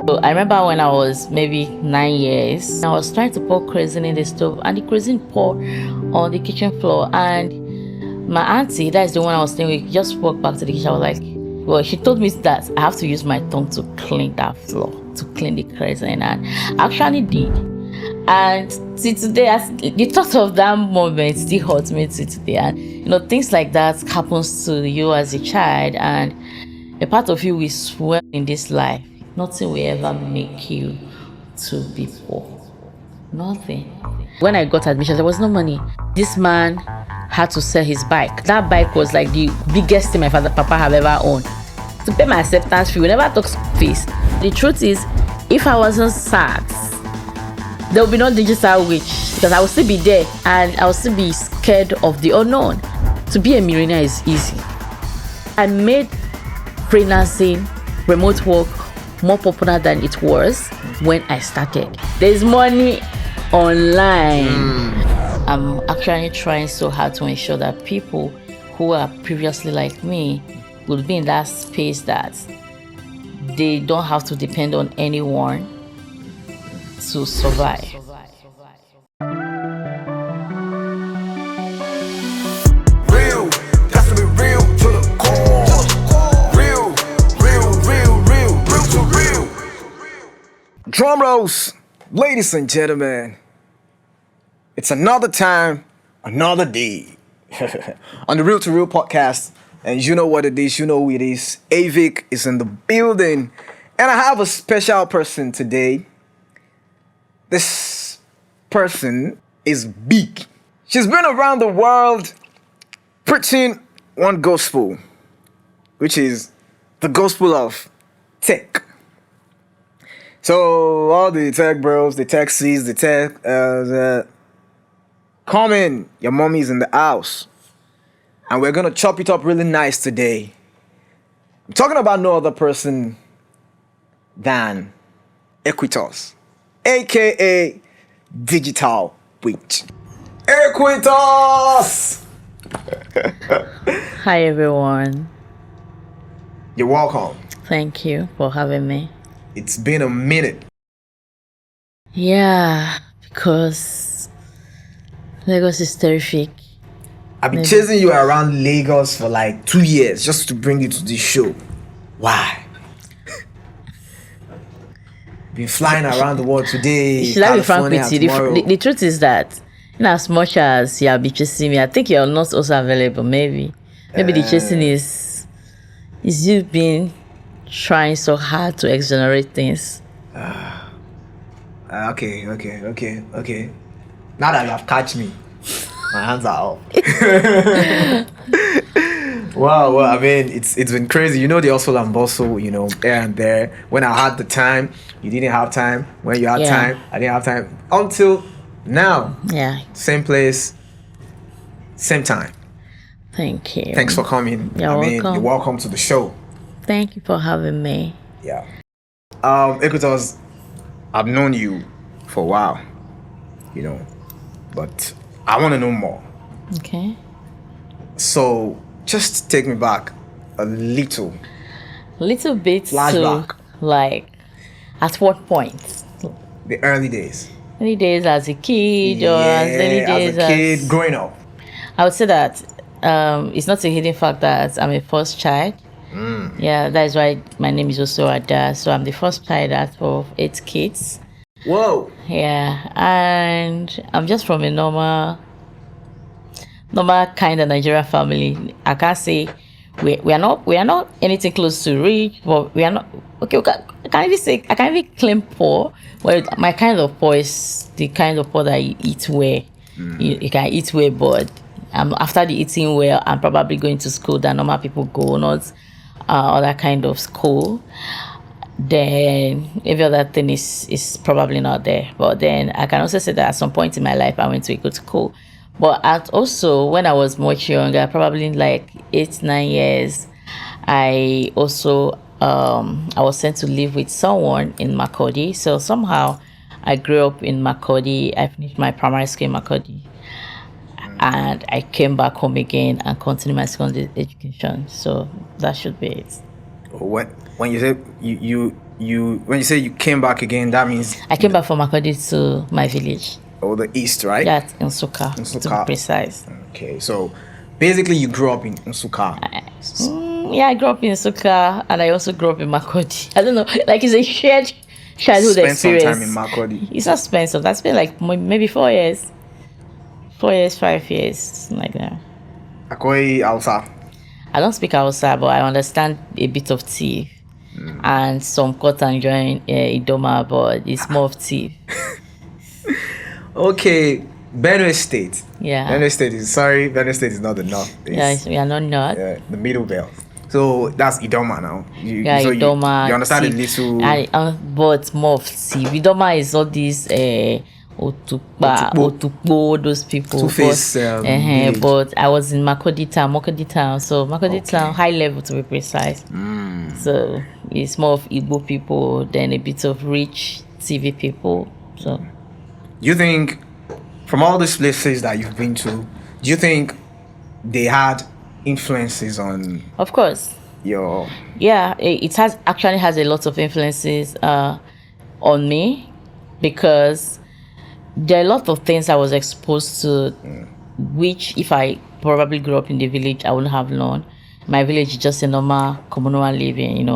So I remember when I was maybe 9 years, I was trying to pour kerosene in the stove, and the kerosene poured on the kitchen floor. And my auntie, that is the one I was staying with, just walked back to the kitchen. I was like, well, she told me that I have to use my tongue to clean that floor, to clean the kerosene, and I actually did. And till today, the thought of that moment still hurts me till today. And things like that happens to you as a child, and a part of you will swear in this life. Nothing will ever make you to be poor. Nothing. When I got admission, there was no money. This man had to sell his bike. That bike was like the biggest thing my papa have ever owned. To pay my acceptance fee, we never took fees. The truth is, if I wasn't sad, there will be no digital witch, because I will still be there and I will still be scared of the unknown. To be a millionaire is easy. I made freelancing, remote work more popular than it was when I started. There's money online. I'm actually trying so hard to ensure that people who are previously like me will be in that space that they don't have to depend on anyone to survive. Real, definitely real to the core. Real to real. Drum rolls, ladies and gentlemen. It's another time, another day on the Real to Real podcast. And you know what it is, you know who it is. Avic is in the building. And I have a special person today. This person is big. She's been around the world preaching one gospel, which is the gospel of tech. So all the tech bros, the tech C's, the tech, come in, your mommy's in the house. And we're gonna chop it up really nice today. I'm talking about no other person than Ekwitos, aka Digital Witch. Ekwitos! Hi everyone. You're welcome. Thank you for having me. It's been a minute. Yeah, because Lagos is terrific. I've been chasing you around Lagos for like 2 years just to bring you to this show. Why? Been flying around the world today. Should I be frank with you? Tomorrow. The truth is that, as much as you have been chasing me, I think you're not also available. Maybe the chasing is you being trying so hard to exonerate things. Okay. Now that you have catch me, my hands are up. Wow, well, I mean, it's been crazy. You know the hustle and bustle, there and there. When I had the time, you didn't have time. When you had time, I didn't have time. Until now. Yeah. Same place, same time. Thank you. Thanks for coming. Welcome. You're welcome to the show. Thank you for having me. Yeah. Ekwitos, I've known you for a while, but I want to know more. Okay. So just take me back a little bit flashback. To, like, at what point? The early days. Early days as a kid, or as early days as a kid growing up. I would say that it's not a hidden fact that I'm a first child. Yeah, that is why my name is also Ada. So I'm the first child out of 8 kids. Whoa. Yeah, and I'm just from a normal kind of Nigerian family. I can't say we are not anything close to rich, but we are not okay. I can't even claim poor. Well, my kind of poor is the kind of poor that you eat well. You can eat well, but after the eating well, I'm probably going to school that normal people go, not other kind of school. Then every other thing is probably not there. But then I can also say that at some point in my life I went to a good school. But also when I was much younger, probably like 8-9 years, I also I was sent to live with someone in Makurdi. So somehow I grew up in Makurdi. I finished my primary school in Makurdi, and I came back home again and continued my secondary education. So that should be it. When you say you when you say you came back again, that means I came back from Makodi to my village. the east, right? Yeah, in Nsukka, to Nsukka. be precise. Okay, so basically you grew up in Nsukka. Yeah, I grew up in Nsukka and I also grew up in Makodi. I don't know, like it's a shared childhood Spent experience. some time in Makodi. It's not spent some. That's been like maybe 4 years. 4 years, 5 years, something like that. Akoi Hausa. I don't speak Hausa, but I understand a bit of Tiv and some cut and join Idoma, but it's more of Tiv. Okay, Benue State. Yeah. Benue State is not the north. We are not north. The middle belt. So that's Idoma now. Idoma. You understand Tiv. a little. But more of Tiv. Idoma is all these Otukpo, those people. Two-Face, but I was in Makodi town. So Makodi town, high level to be precise. So it's more of Igbo people than a bit of rich TV people. So You think, from all these places that you've been to, do you think they had influences on of course, your? yeah, it actually has a lot of influences on me, because there are a lot of things I was exposed to, which if I probably grew up in the village, I wouldn't have known. My village is just a normal communal living,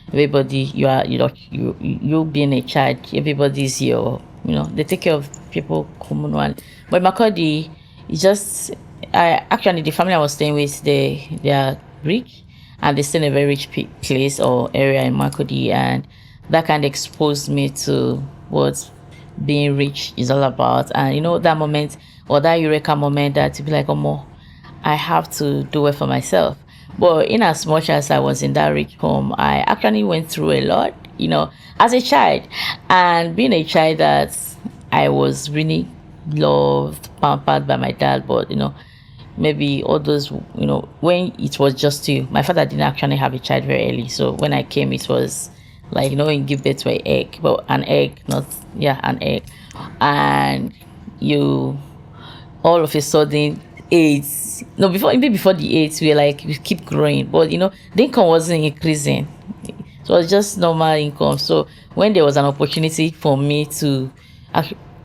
Everybody, you being a child, everybody's your, they take care of people communal. But Makodi, it's just, actually the family I was staying with, they are rich, and they stay in a very rich place or area in Makodi, and that kind of exposed me to what being rich is all about. And that moment, or that eureka moment, that to be like, I have to do it for myself. But in as much as I was in that rich home, I actually went through a lot, as a child. And being a child, that I was really loved, pampered by my dad. But maybe all those, when it was just you, my father didn't actually have a child very early. So when I came, it was like, you give birth to an egg, an egg. And you, all of a sudden, AIDS. No, before the AIDS, we were like, we keep growing. But, the income wasn't increasing. So it was just normal income. So when there was an opportunity for me to,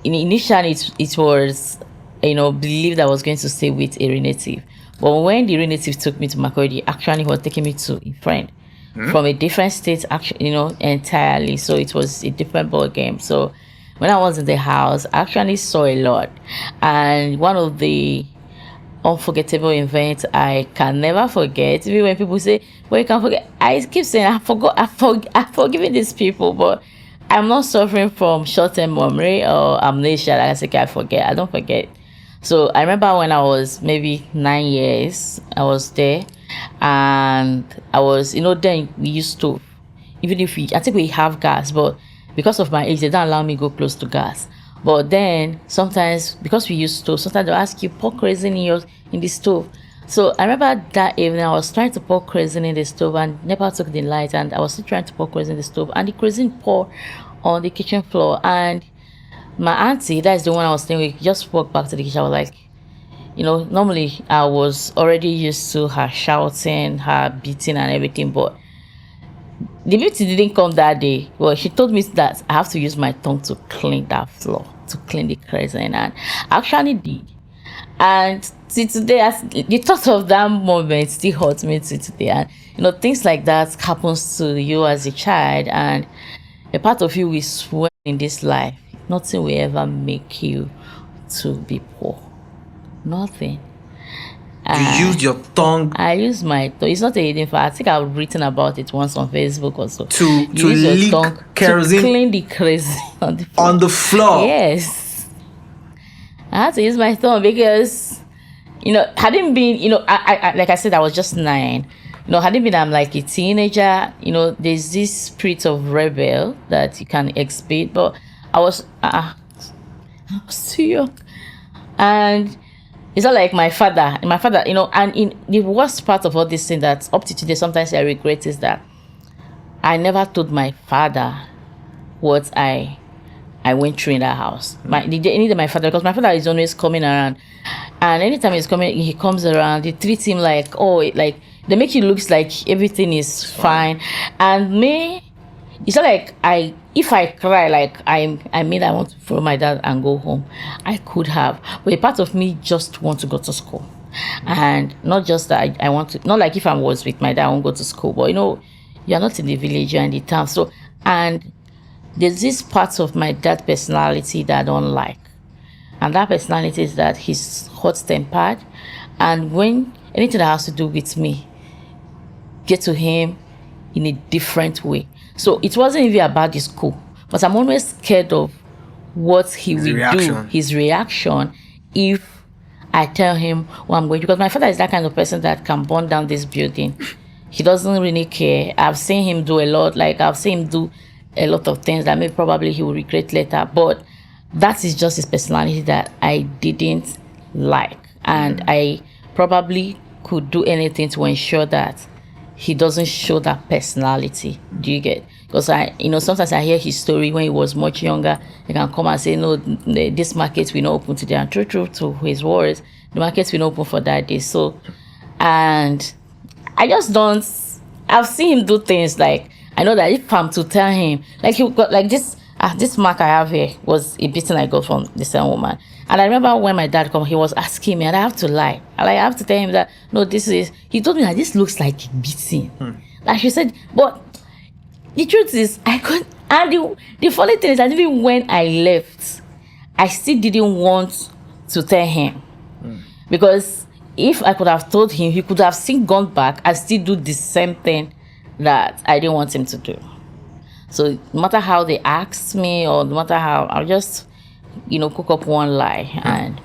initially it was, believed I was going to stay with a relative. But when the relative took me to Makodi, actually he was taking me to a friend from a different state, actually, entirely. So it was a different ball game. So when I was in the house, I actually saw a lot. And one of the unforgettable events I can never forget, even when people say, well, you can forget, I keep saying, I've forgiven these people, but I'm not suffering from short-term memory or amnesia. Like I say, I forget. I don't forget. So I remember when I was maybe 9 years, I was there, and I was, then we used to, even if I think we have gas, but because of my age, they don't allow me go close to gas. But then sometimes, because we use stove, sometimes they'll ask you, pour kerosene in the stove. So I remember that evening, I was trying to pour kerosene in the stove, and never took the light, and I was still trying to pour kerosene in the stove, and the kerosene poured on the kitchen floor. And my auntie, that is the one I was staying with, just walked back to the kitchen. I was like, normally I was already used to her shouting, her beating and everything, but the beauty didn't come that day. Well, she told me that I have to use my tongue to clean that floor, to clean the kerosene, and I actually did. And till today, the thought of that moment still hurts me till today. And things like that happens to you as a child, and a part of you will swear in this life, nothing will ever make you to be poor. Nothing. You use your tongue. I use my tongue. It's not a hidden fact. I think I've written about it once on Facebook or so. To leak kerosene, to clean the kerosene on the floor. Yes, I had to use my tongue because, hadn't been, I like I said, I was just 9. Hadn't been, I'm like a teenager. There's this spirit of rebel that you can exhibit, but I was too young, and it's not like my father, and in the worst part of all this thing that up to today, sometimes I regret, is that I never told my father what I went through in that house. Neither my father, because my father is always coming around, and anytime he comes around, they treat him like, they make it look like everything is fine. And me, it's not like if I cry, like I mean I want to follow my dad and go home, I could have, but a part of me just want to go to school. And not just that I want to, not like if I was with my dad I won't go to school, but you're not in the village, you're in the town. So, and there's this part of my dad personality that I don't like, and that personality is that he's hot-tempered, and when anything that has to do with me get to him in a different way. So it wasn't even about the school, but I'm always scared of what he will do, his reaction, if I tell him what I'm going to. Because my father is that kind of person that can burn down this building. He doesn't really care. I've seen him do a lot. Like, I've seen him do a lot of things that maybe probably he will regret later. But that is just his personality that I didn't like. And I probably could do anything to ensure that he doesn't show that personality. Do you get? Because sometimes I hear his story when he was much younger. He can come and say, no, this market will not open today. And true to his words, the market will not open for that day. So, and I just don't. I've seen him do things like, I know that if I'm to tell him, like he got like this mark I have here was a beating I got from the same woman. And I remember when my dad come, he was asking me, and I have to lie. I have to tell him that, no, he told me that this looks like a beating. Like she said, but the truth is, I couldn't. And the funny thing is that even when I left, I still didn't want to tell him. Because if I could have told him, he could have still gone back and still do the same thing that I didn't want him to do. So no matter how they asked me, or no matter how, I'll just, cook up one lie. And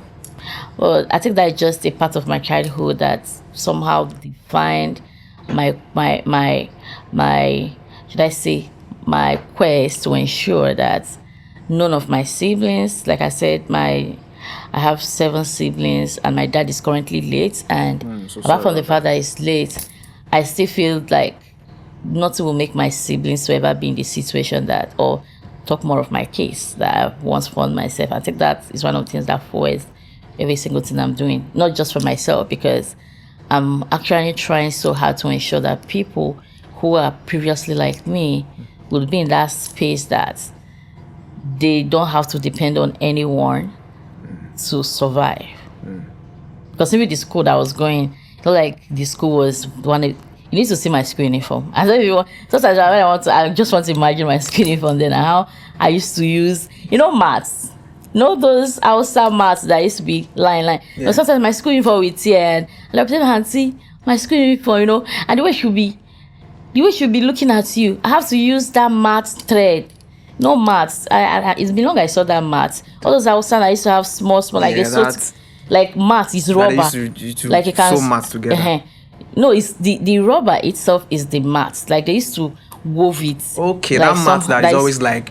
well, I think that's just a part of my childhood that somehow defined my should I say, my quest to ensure that none of my siblings, like I said, I have 7 siblings, and my dad is currently late, and apart from the fact that he's late, I still feel like nothing will make my siblings to ever be in the situation that, or talk more of my case that I once found myself. I think that is one of the things that fuels every single thing I'm doing, not just for myself, because I'm actually trying so hard to ensure that people who are previously like me will be in that space that they don't have to depend on anyone to survive. Because even the school that I was going, not like the school was one. You need to see my school uniform. I don't even. Sometimes I just want to imagine my school uniform then, and how I used to use, mats. Those outside mats that used to be line. Yeah. But sometimes my school uniform will tear, and like see my school uniform, and the way she'll be looking at you. I have to use that mat thread. No mats. It's been long I saw that mat. All those outside I used to have small, like like mat is rubber. Like you can sew mats together. No, it's the rubber itself is the mat. Like they used to wove it. Okay, like that mat that is always like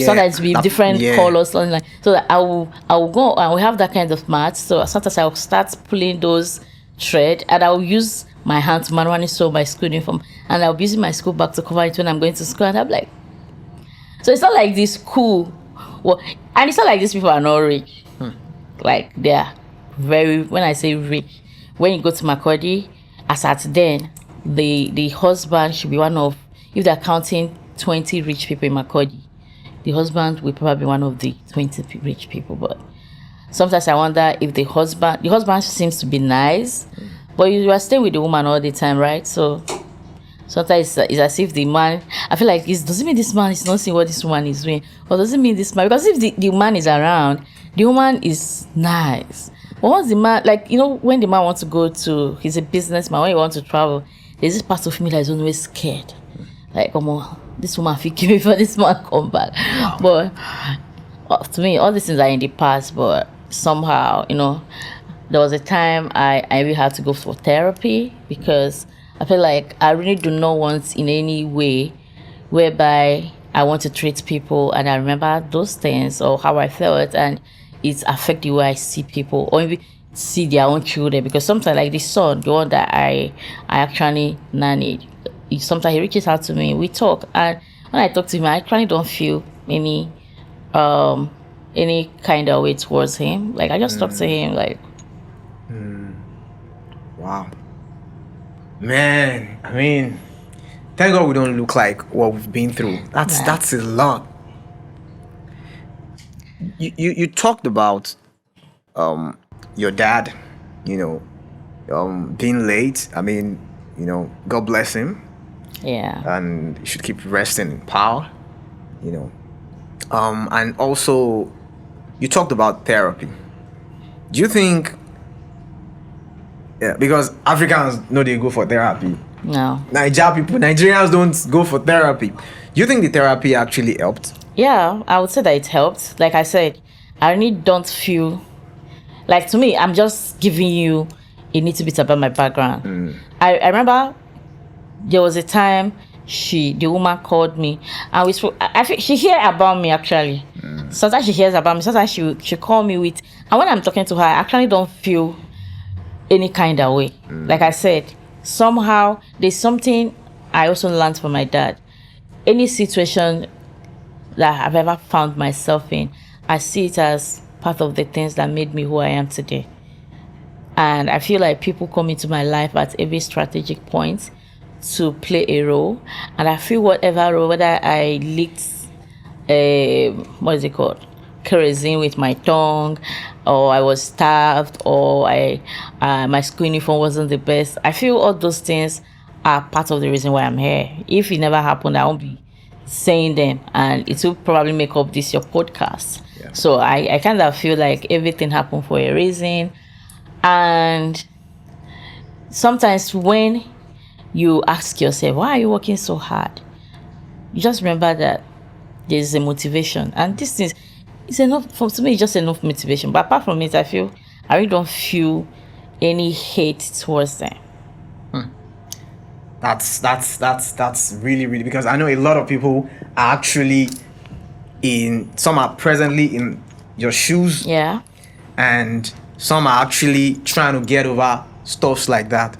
sometimes with different colors, something like. So that I will go. I will have that kind of mat. So sometimes I will start pulling those thread, and I will use my hand to manually sew my school uniform, and I'll be using my school bag to cover it when I'm going to school. And I'm like, so it's not like this school, and it's not like these people are not rich. Like they are very. When I say rich, when you go to Makurdi, as at then, the husband should be one of, if they're counting 20 rich people in Makurdi, the husband will probably be one of the 20 rich people. But sometimes I wonder if the husband seems to be nice, but you are staying with the woman all the time, right? So sometimes it's as if the man, I feel like does it mean this man is not seeing what this woman is doing? Or does it mean this man? Because if the man is around, the woman is nice. But once the man, when the man wants to go to, he's a businessman, when he wants to travel, there's this part of me that is always scared. Like, come on, this woman will kill me before this man come back. Wow. But to me, all these things are in the past, but somehow, there was a time I really had to go for therapy, because I feel like I really do not want in any way whereby I want to treat people and I remember those things or how I felt, and it affects the way I see people or maybe see their own children. Because sometimes, like the son, the one that I actually nannied, sometimes he reaches out to me, we talk, and when I talk to him, I actually don't feel any kind of way towards him. Like I just talk to him like. Wow. Man, I mean, Thank God we don't look like what we've been through. That's a lot. You talked about your dad, being late. I mean, God bless him. Yeah. And you should keep resting in power, and also you talked about therapy. Do you think, because Africans know they go for therapy, No. Nigerians don't go for therapy. Do you think the therapy actually helped? Yeah, I would say that it helped. Like I said, I really don't feel like, to me, I'm just giving you a little bit about my background. I remember there was a time the woman called me and we spoke. I think she heard about me actually. Sometimes she hears about me, sometimes she call me with, and when I'm talking to her, I actually don't feel any kind of way. Like I said, somehow there's something I also learned from my dad. Any situation that I've ever found myself in, I see it as part of the things that made me who I am today. And I feel like people come into my life at every strategic point to play a role. And I feel whatever role, whether I leaked kerosene with my tongue, or I was starved, or my school uniform wasn't the best, I feel all those things are part of the reason why I'm here. If it never happened, I won't be saying them, and it will probably make up this your podcast. Yeah. So I kind of feel like everything happened for a reason. And sometimes when you ask yourself, why are you working so hard, you just remember that there's a motivation, and this thing is enough to me. It's just enough motivation. But apart from it, I really don't feel any hate towards them. That's really, really, because I know a lot of people are actually some are presently in your shoes. Yeah. And some are actually trying to get over stuffs like that.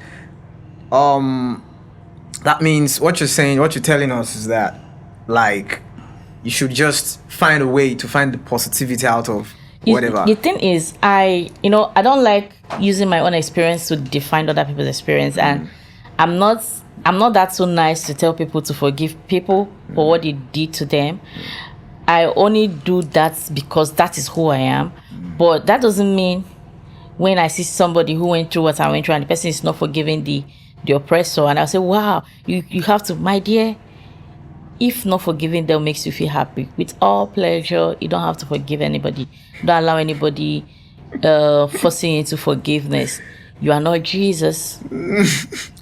That means what you're telling us is that, like, you should just find a way to find the positivity out of whatever. The thing is, I don't like using my own experience to define other people's experience, and I'm not that so nice to tell people to forgive people for what they did to them. I only do that because that is who I am. But that doesn't mean when I see somebody who went through what I went through and the person is not forgiving the oppressor, and I'll say, wow, you have to, my dear, if not forgiving them makes you feel happy, with all pleasure, you don't have to forgive anybody. Don't allow anybody forcing you into forgiveness. You are not Jesus.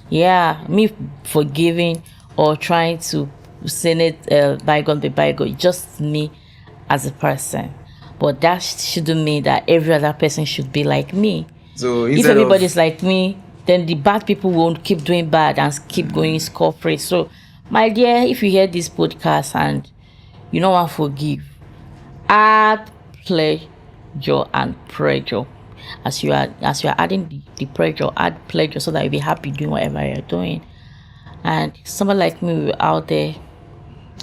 Yeah, me forgiving or trying to say it bygone be bygone, just me as a person. But that shouldn't mean that every other person should be like me. So if everybody's like me, then the bad people won't keep doing bad and keep going scot-free. So, my dear, if you hear this podcast and you don't want to forgive, add pleasure and pressure. As you are adding the pressure, add pleasure so that you'll be happy doing whatever you're doing. And someone like me out there,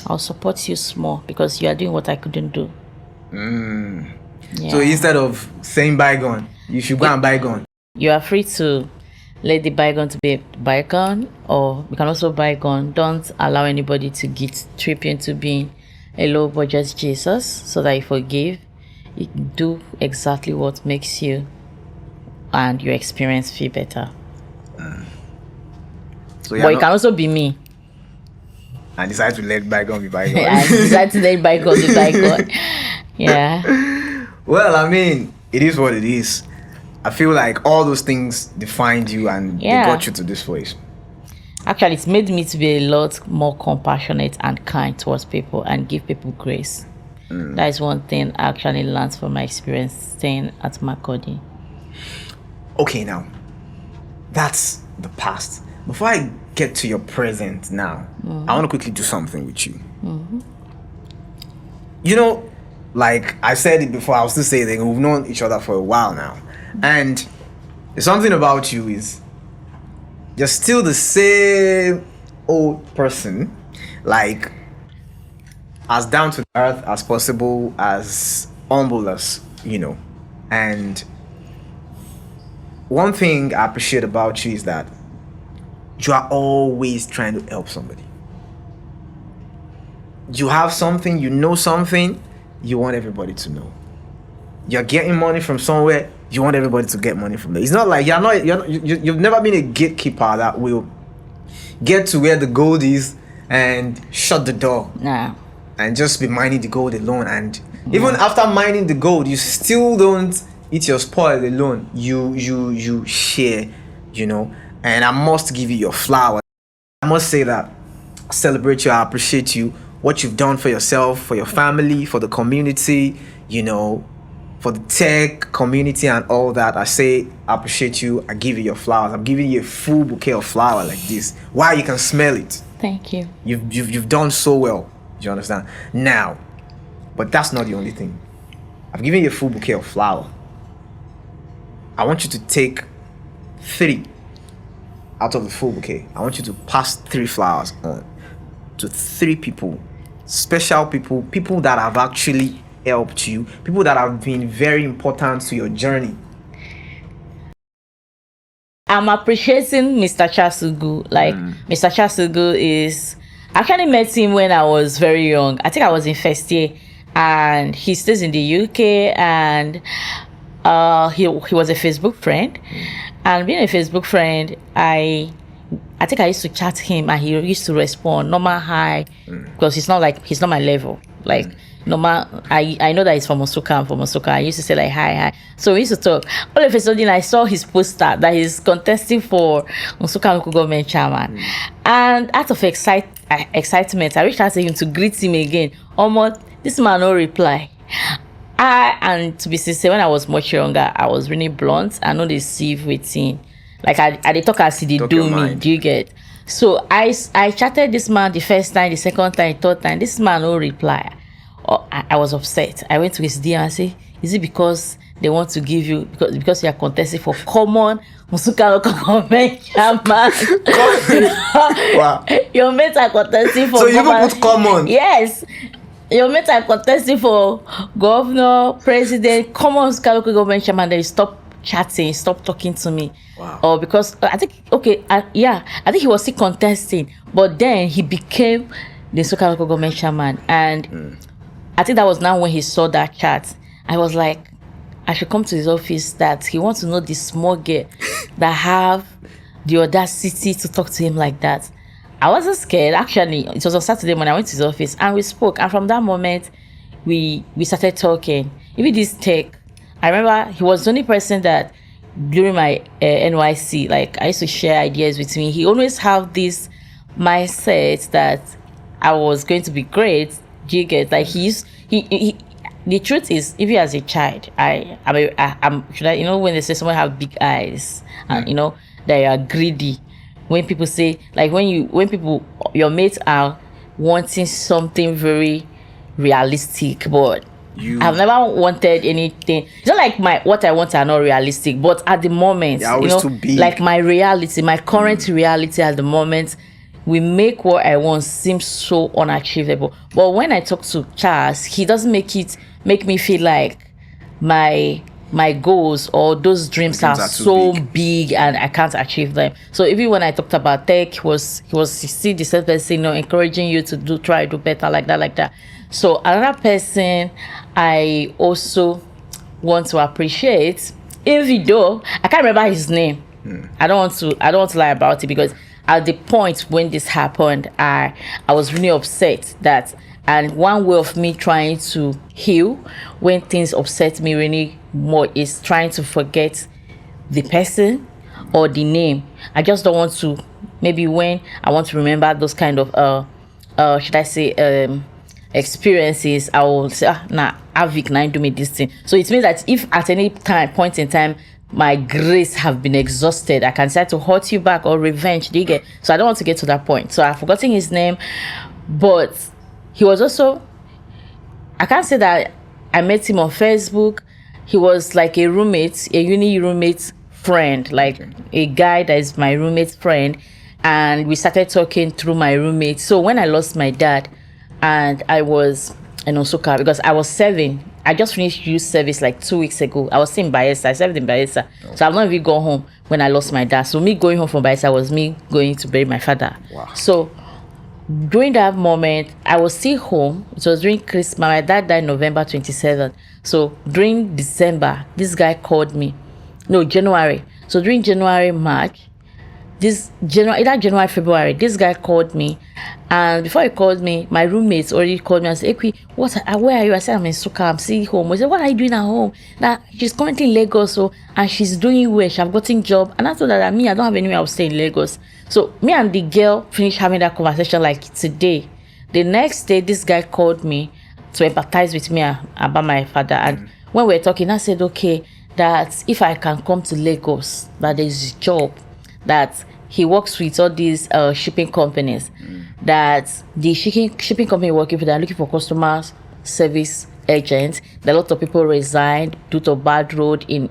I'll support you small because you are doing what I couldn't do. Yeah. So instead of saying bygone, you should go and bygone. You are free to let the bygone to be bygone, or you can also bygone. Don't allow anybody to trip you into being a low budget Jesus, so that you forgive. You can do exactly what makes you and your experience feel better. So but it can also be me. And decide to let bygone be bygone. I decide to let bygone be bygone. Yeah. Well, I mean, it is what it is. I feel like all those things defined you and they got you to this place. Actually, it's made me to be a lot more compassionate and kind towards people and give people grace. That is one thing I actually learned from my experience staying at Makurdi. Okay, now, that's the past. Before I get to your present now, I want to quickly do something with you. You know, like I said it before, I'll still say that we've known each other for a while now. And something about you is you're still the same old person, like as down to earth as possible, as humble as, And one thing I appreciate about you is that you are always trying to help somebody. you have something, you know something, you want everybody to know. You're getting money from somewhere, you want everybody to get money from there. It's not like you've never been a gatekeeper that will get to where the gold is and shut the door. Nah. And just be mining the gold alone. And even after mining the gold, you still don't eat your spoil alone. You share, you know. And I must give you your flowers. I must say that I celebrate you, I appreciate you, what you've done for yourself, for your family, for the community, you know, for the tech community and all that. I say I appreciate you, I give you your flowers. I'm giving you a full bouquet of flower like this. Why? You can smell it. Thank you. You've done so well. Do you understand? Now, but that's not the only thing. I've given you a full bouquet of flower. I want you to take 3 out of the full bouquet. I want you to pass 3 flowers on to 3 people, special people, people that have actually helped you, people that have been very important to your journey. I'm appreciating Mr. Chasugu. Like, Mr. Chasugu is... I actually met him when I was very young. I think I was in first year, and he stays in the UK, and he was a Facebook friend. And being a Facebook friend, I think I used to chat him, and he used to respond normal hi, because he's not my level. Like normal, I know that he's from Nsukka. I'm from Nsukka. I used to say like hi. So we used to talk. All of a sudden, I saw his poster that he's contesting for Nsukka local government chairman, and out of excitement, I reached out to him to greet him again. Almost this man no reply. And to be sincere, when I was much younger, I was really blunt. I know they sieve with him. Like I talk as he did do me. Mind. Do you get? So I chatted this man the first time, the second time, third time. This man no reply. I was upset. I went to his DM and say, is it because they want to give you because you are contesting for common Nsukka local government chairman? Wow. Your mates are contesting for. So you even put common? Yes. Your mates are contesting for governor, president, common Nsukka local government chairman. Then you stop chatting, stop talking to me. Wow. Or because I think I think he was still contesting, but then he became the Nsukka local government chairman, and I think that was now when he saw that chat. I was like, I should come to his office, that he wants to know this small girl that have the audacity to talk to him like that. I wasn't scared. Actually, it was on Saturday when I went to his office and we spoke. And from that moment, we started talking. Even this tech, I remember he was the only person that during my NYC, like I used to share ideas with me. He always have this mindset that I was going to be great. Do you get? Like he the truth is, even as a child, I'm when they say someone have big eyes and they are greedy. When people say, like your mates are wanting something very realistic, but I've never wanted anything. It's not like what I want are not realistic, but at the moment, too big. Like my reality, my current reality at the moment, we make what I want seem so unachievable. But when I talk to Charles, he doesn't make me feel like my goals or those dreams are so big and I can't achieve them. So even when I talked about tech, he was still the same person, encouraging you to try to do better, like that. So another person I also want to appreciate, even though I can't remember his name. I don't want to lie about it, because at the point when this happened, I was really upset that, and one way of me trying to heal when things upset me really more is trying to forget the person or the name. I just don't want to, maybe when I want to remember those kind of should I say experiences, I will say, Avik now do me this thing. So it means that if at any point in time my grace have been exhausted, I can decide to hurt you back or revenge. Do you get? So I don't want to get to that point. So I've forgotten his name, but he was also, I can't say that I met him on Facebook. He was like a roommate, a uni roommate friend, like a guy that is my roommate friend. And we started talking through my roommate. So when I lost my dad and I was in Nsukka, because I was serving, I just finished youth service like 2 weeks ago. I was still in Bayelsa. I served in Bayelsa. Oh. So I've not even gone home when I lost my dad. So me going home from Bayelsa was me going to bury my father. Wow. So during that moment, I was still home. It was during Christmas. My dad died November 27th. So during December, this guy called me. No, January. So during January, March, either January, February, this guy called me. And before he called me, my roommates already called me and said, Ekwi, where are you? I said, I'm in Nsukka, I'm still home. I said, what are you doing at home? That she's currently in Lagos, and she's doing well. She have gotten job. And I told her that I don't have anywhere I'll stay in Lagos. So me and the girl finished having that conversation like today. The next day, this guy called me to empathize with me about my father. And when we were talking, I said, okay, that if I can come to Lagos, that there's a job, that he works with all these shipping companies, that the shipping company working for, they're looking for customers service agents. A lot of people resigned due to bad road in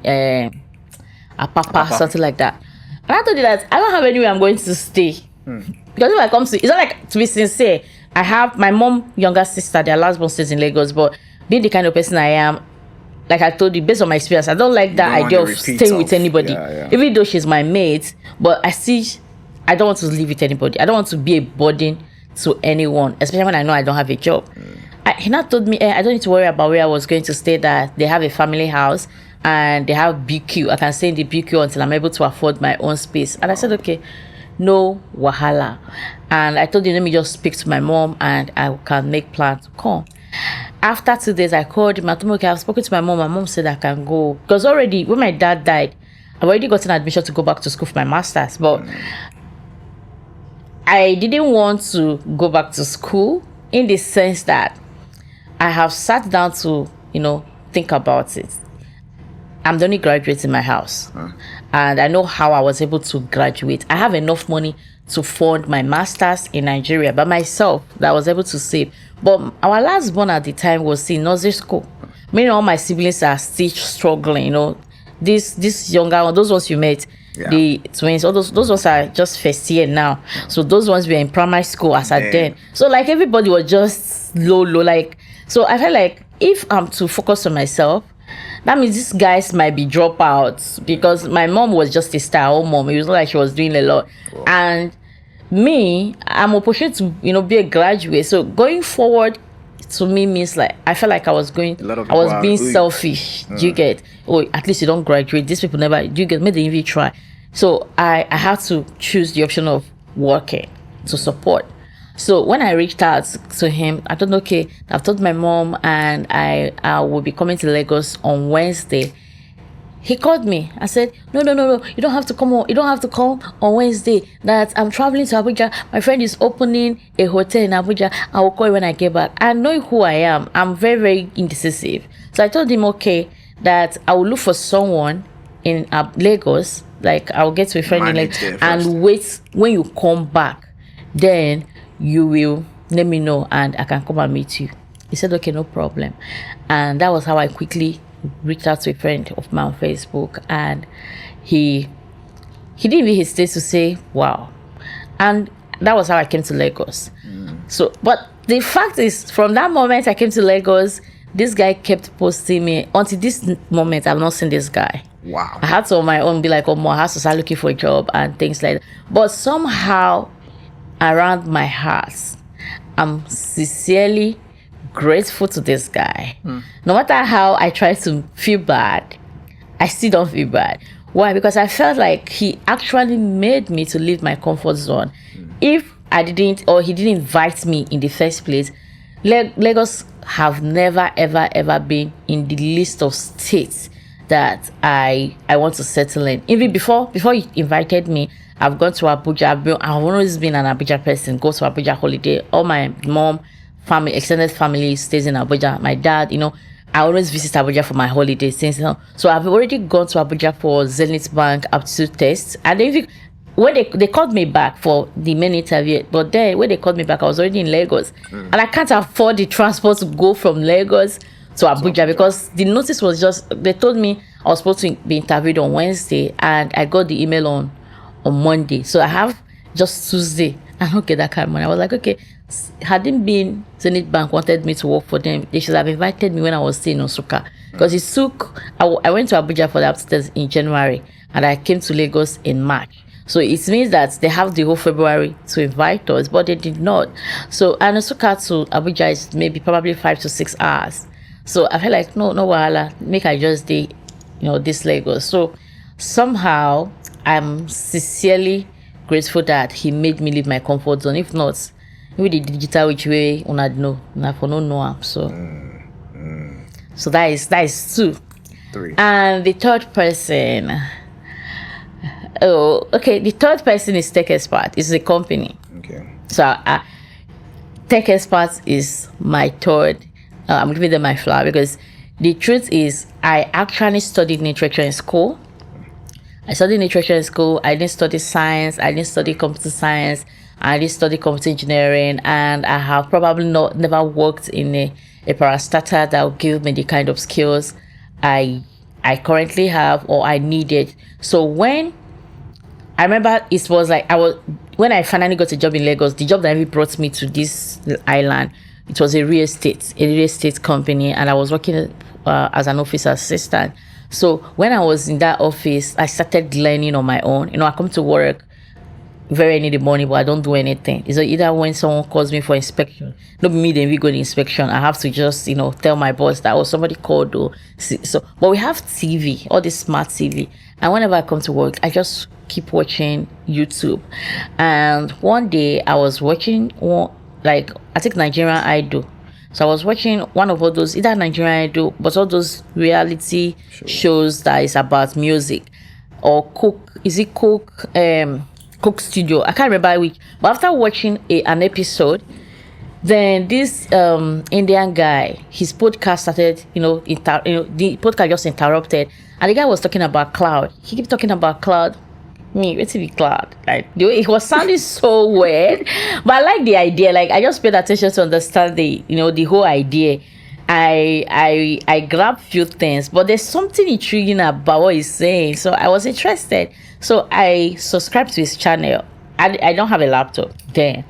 Apapa, something like that. And I told you that I don't have anywhere I'm going to stay. Because if I come to, it's not like, to be sincere, I have my mom, younger sister, their last born stays in Lagos, but being the kind of person I am, like I told you, based on my experience, I don't like that idea of staying with anybody. Even though she's my mate, but I don't want to live with anybody. I don't want to be a burden to anyone, especially when I know I don't have a job. He not told me, I don't need to worry about where I was going to stay, that they have a family house and they have BQ. I can stay in the BQ until I'm able to afford my own space. And I said, okay, no wahala. And I told him, let me just speak to my mom and I can make plans to come. After 2 days, I called him. I told him, okay, I've spoken to my mom. My mom said I can go. Because already, when my dad died, I've already gotten admission to go back to school for my master's. But I didn't want to go back to school in the sense that I have sat down to, think about it. I'm the only graduate in my house. And I know how I was able to graduate. I have enough money to fund my master's in Nigeria by myself that I was able to save. But our last born at the time was in nursery school. Meaning all my siblings are still struggling, This younger one, those ones you met, the twins, all those ones are just first year now. So those ones were in primary school as at then. So like everybody was just low. So I felt like if I'm to focus on myself, that means these guys might be dropouts, because my mom was just a stay-at-home mom. It was not like she was doing a lot. Wow. And me, I'm opportunity to, be a graduate. So going forward to me means like I felt like I was being selfish. Do you get? At least you don't graduate. These people never. Do you get? Maybe they even try. So I had to choose the option of working to support. So when I reached out to him, I thought, okay, I've told my mom and I will be coming to Lagos on Wednesday. He called me. I said, no, you don't have to come on. You don't have to come on Wednesday. That I'm traveling to Abuja. My friend is opening a hotel in Abuja. I will call you when I get back. I know who I am. I'm very, very indecisive. So I told him, okay, that I will look for someone in Lagos. Like I'll get to a friend in Lagos and wait when you come back. Then you will let me know and I can come and meet you. He said, okay, no problem. And that was how I quickly reached out to a friend of mine on Facebook, and he didn't even hesitate to say, wow. And that was how I came to Lagos. So, but the fact is, from that moment I came to Lagos, this guy kept posting me. Until this moment, I've not seen this guy. Wow. I had to on my own be like, I have to start looking for a job and things like that. But somehow, around my heart, I'm sincerely grateful to this guy. No matter how I try to feel bad, I still don't feel bad. Why? Because I felt like he actually made me to leave my comfort zone. If I didn't, or he didn't invite me in the first place, Lagos have never ever been in the list of states that I want to settle in. Even before he invited me, I've gone to Abuja. I've always been an Abuja person. Go to Abuja holiday. All my mom, family, extended family stays in Abuja. My dad, I always visit Abuja for my holidays. So I've already gone to Abuja for Zenith Bank aptitude test. And then when they called me back for the main interview, but then when they called me back, I was already in Lagos. And I can't afford the transport to go from Lagos to Abuja because the notice was they told me I was supposed to be interviewed on Wednesday and I got the email on Monday. So I have just Tuesday. I don't get that kind of money. I was like, okay, hadn't been Zenith Bank wanted me to work for them, they should have invited me when I was still in Nsukka. Because I went to Abuja for the aptitude in January and I came to Lagos in March. So it means that they have the whole February to invite us, but they did not. So and Nsukka to Abuja is maybe probably 5 to 6 hours. So I feel like no wahala, make I just this Lagos. So somehow I'm sincerely grateful that he made me leave my comfort zone. If not, with the digital which way una know, una for no am. So that is 2. 3. And the third person. Oh, okay. The third person is Tech Expert. It's a company. Okay. So Tech Expert is my third. I'm giving them my flower because the truth is I actually studied literature in school. I studied literature in school. I didn't study science. I didn't study computer science. I didn't study computer engineering, and I have probably never worked in a parastatal that will give me the kind of skills I currently have or I needed. So when I remember, it was like when I finally got a job in Lagos, the job that really brought me to this island, it was a real estate company, and I was working as an office assistant. So when I was in that office, I started learning on my own. I come to work very early in the morning, but I don't do anything. It's either when someone calls me for inspection, not me, then we go to inspection. I have to just, tell my boss that, somebody called. But we have TV, all this smart TV. And whenever I come to work, I just keep watching YouTube. And one day I was watching I think Nigerian Idol. So I was watching one of all those, either Nigerian Idol, but all those reality shows that is about music or Cook Studio. I can't remember which. But after watching an episode, then this Indian guy, his podcast started, the podcast just interrupted. And the guy was talking about cloud. He kept talking about cloud. What's it cloud? Like it was sounding so weird, but I like the idea. Like I just paid attention to understand the whole idea. I grabbed few things, but there's something intriguing about what he's saying. So I was interested. So I subscribed to his channel. I don't have a laptop then.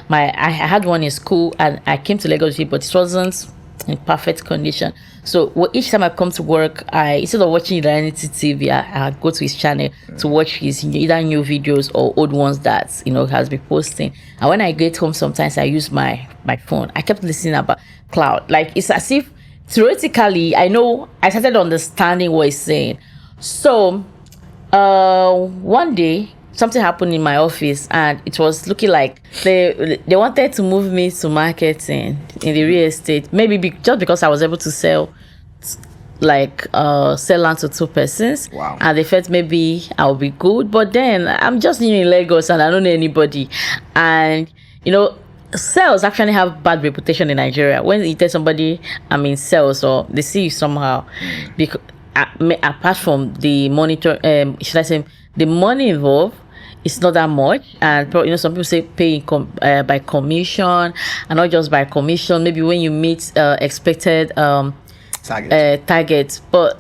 I had one in school, and I came to Lagos, but it wasn't in perfect condition. So each time I come to work, instead of watching reality TV, I go to his channel to watch his either new videos or old ones that has been posting. And when I get home, sometimes I use my phone. I kept listening about cloud. Like it's as if theoretically I started understanding what he's saying. So one day something happened in my office, and it was looking like they wanted to move me to marketing in the real estate. Maybe just because I was able to sell land to 2 persons. Wow. And they felt maybe I'll be good. But then I'm just new in Lagos and I don't know anybody. And sales actually have bad reputation in Nigeria. When you tell somebody I'm in sales, or they see you somehow, because apart from the the money involved, it's not that much. And some people say pay by commission, and not just by commission. Maybe when you meet expected targets. But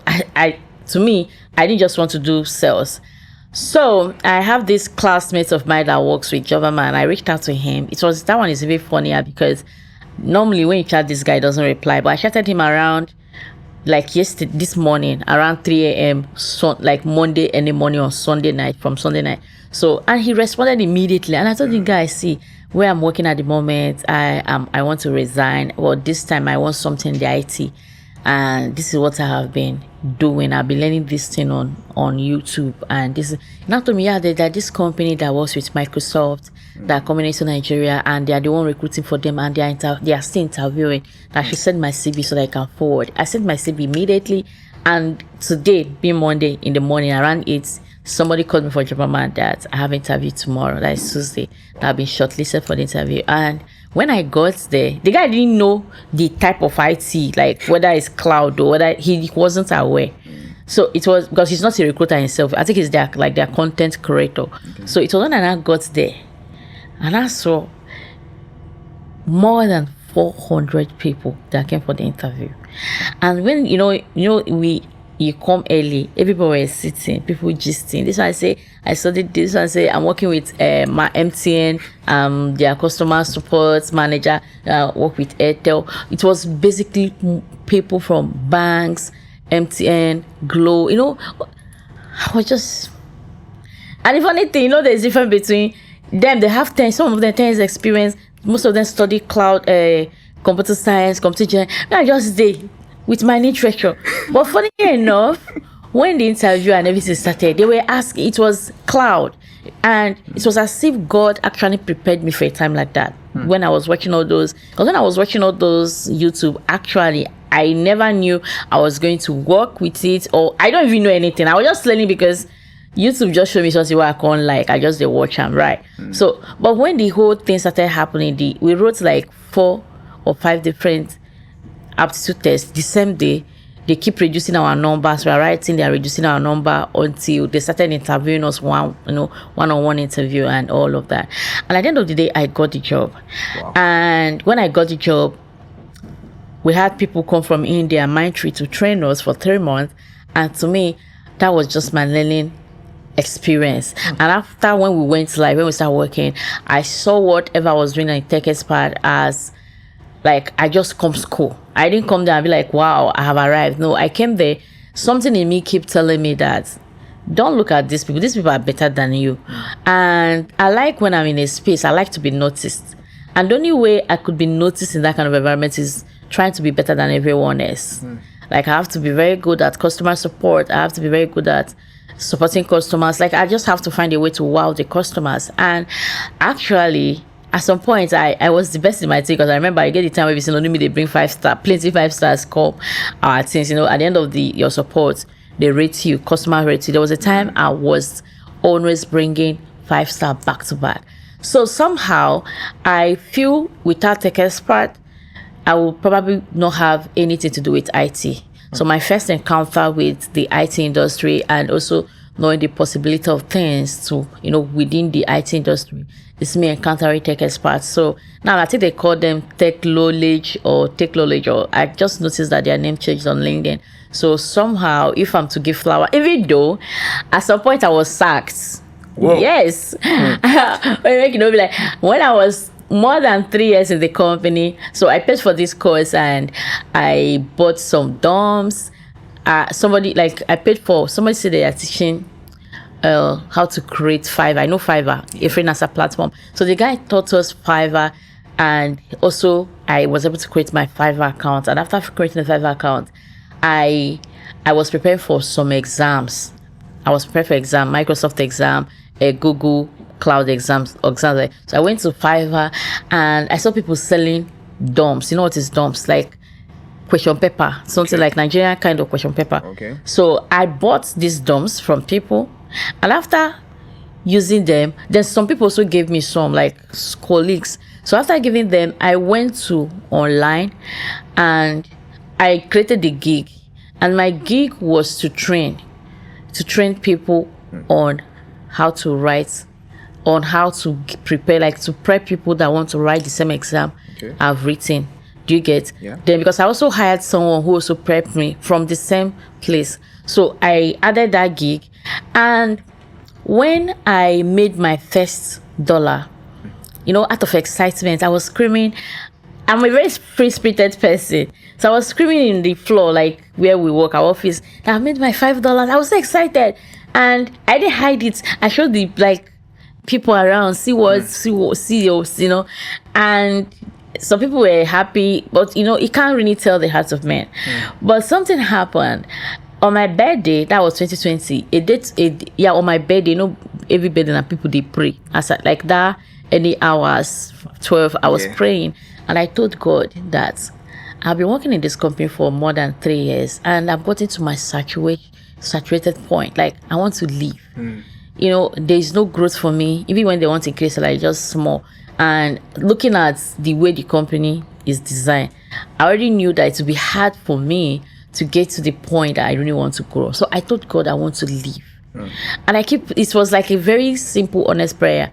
to me, I didn't just want to do sales. So I have this classmate of mine that works with government. I reached out to him. That one is a bit funnier because normally when you chat, this guy doesn't reply. But I chatted him around this morning around 3 a.m. Monday early morning on Sunday night, from Sunday night. So, and he responded immediately. And I told the guy, see, where I'm working at the moment, I want to resign. Well, this time I want something in the IT. And this is what I have been doing. I've been learning this thing on YouTube. And this is now to me, that this company that works with Microsoft that are coming into Nigeria, and they are the one recruiting for them, and they are still interviewing. I should send my CV so that I can forward. I sent my CV immediately, and today, being Monday in the morning around 8, somebody called me for Japan that I have an interview tomorrow. That is Tuesday. That I've been shortlisted for the interview. And when I got there, the guy didn't know the type of IT, like whether it's cloud or whether he wasn't aware. So it was because he's not a recruiter himself. I think he's their content creator. Okay. So it was when I got there, and I saw more than 400 people that came for the interview. And when you come early, everybody was sitting, people gisting. This one I say I studied this one. I say I'm working with my MTN, their customer support manager, work with Airtel. It was basically people from banks, MTN, Glow. And the funny thing, there's difference between them. They have 10, some of them 10 years experience. Most of them study cloud, computer science, computer engineering. I just did with my literature. But funny enough, when the interview and everything started, they were asking, it was cloud. And it was as if God actually prepared me for a time like that. When I was watching all those, because when I was watching all those YouTube, actually, I never knew I was going to work with it, or I don't even know anything. I was just learning because YouTube just showed me something what I can't like. I just watch them, right? So, but when the whole thing started happening, we wrote like 4 or 5 different aptitude tests the same day. They keep reducing our numbers. We are writing, they are reducing our number until they started interviewing us one-on-one interview and all of that. And at the end of the day, I got the job. Wow. And when I got the job, we had people come from India, Mindtree, to train us for 3 months. And to me, that was just my learning experience. And after when we went live, when we started working, I saw whatever I was doing in Tech Expert as like I just come school. I didn't come there and be like, wow, I have arrived. No, I came there. Something in me kept telling me that don't look at these people. These people are better than you. And I like when I'm in a space, I like to be noticed. And the only way I could be noticed in that kind of environment is trying to be better than everyone else. Like I have to be very good at customer support. I have to be very good at supporting customers. Like I just have to find a way to wow the customers. And actually, at some point, I was the best in my team, because I remember I get the time where we say, no, they bring 5-star, plenty 5 stars, call our teams. At the end of your support, they rate you, customer rate you. There was a time I was always bringing 5-star back to back. So somehow, I feel without Tech Expert, I will probably not have anything to do with IT. So my first encounter with the IT industry, and also knowing the possibility of things to, within the IT industry, is me encountering Tech Experts. So now I think they call them Technology, or I just noticed that their name changed on LinkedIn. So somehow, if I'm to give flower, even though at some point I was sacked. Whoa. Yes. Be like, when I was more than 3 years in the company, so I paid for this course and I bought some DOMs. Somebody said they are teaching how to create Fiverr. I know Fiverr, a freelancer platform. So the guy taught us Fiverr, and also I was able to create my Fiverr account. And after creating the Fiverr account, I was preparing for some exams. I was preparing for exam, Microsoft exam, a Google Cloud exams. So I went to Fiverr and I saw people selling DOMs. You know what is DOMs? Like question paper, something like Nigerian kind of question paper. Okay. So I bought these DOMs from people, and after using them, then some people also gave me some, like colleagues. So after giving them, I went to online and I created the gig, and my gig was to train people on how to write, on how to prepare, like to prep people that want to write the same exam I've written. Do you get? Yeah. Then because I also hired someone who also prepped me from the same place. So I added that gig. And when I made my first $1, out of excitement, I was screaming. I'm a very free-spirited person. So I was screaming in the floor, like where we work, our office. I made my $5. I was so excited. And I didn't hide it. I showed the people around, CEOs, and some people were happy, but you can't really tell the hearts of men. But something happened on my birthday. That was 2020. On my birthday, every birthday and people they pray. As like that, any hours, 12, I was praying, and I told God that I've been working in this company for more than 3 years, and I've gotten to my saturated point. Like I want to leave. There's no growth for me. Even when they want to increase salary, just small. And looking at the way the company is designed, I already knew that it would be hard for me to get to the point that I really want to grow. So I told God I want to leave. And it was like a very simple, honest prayer.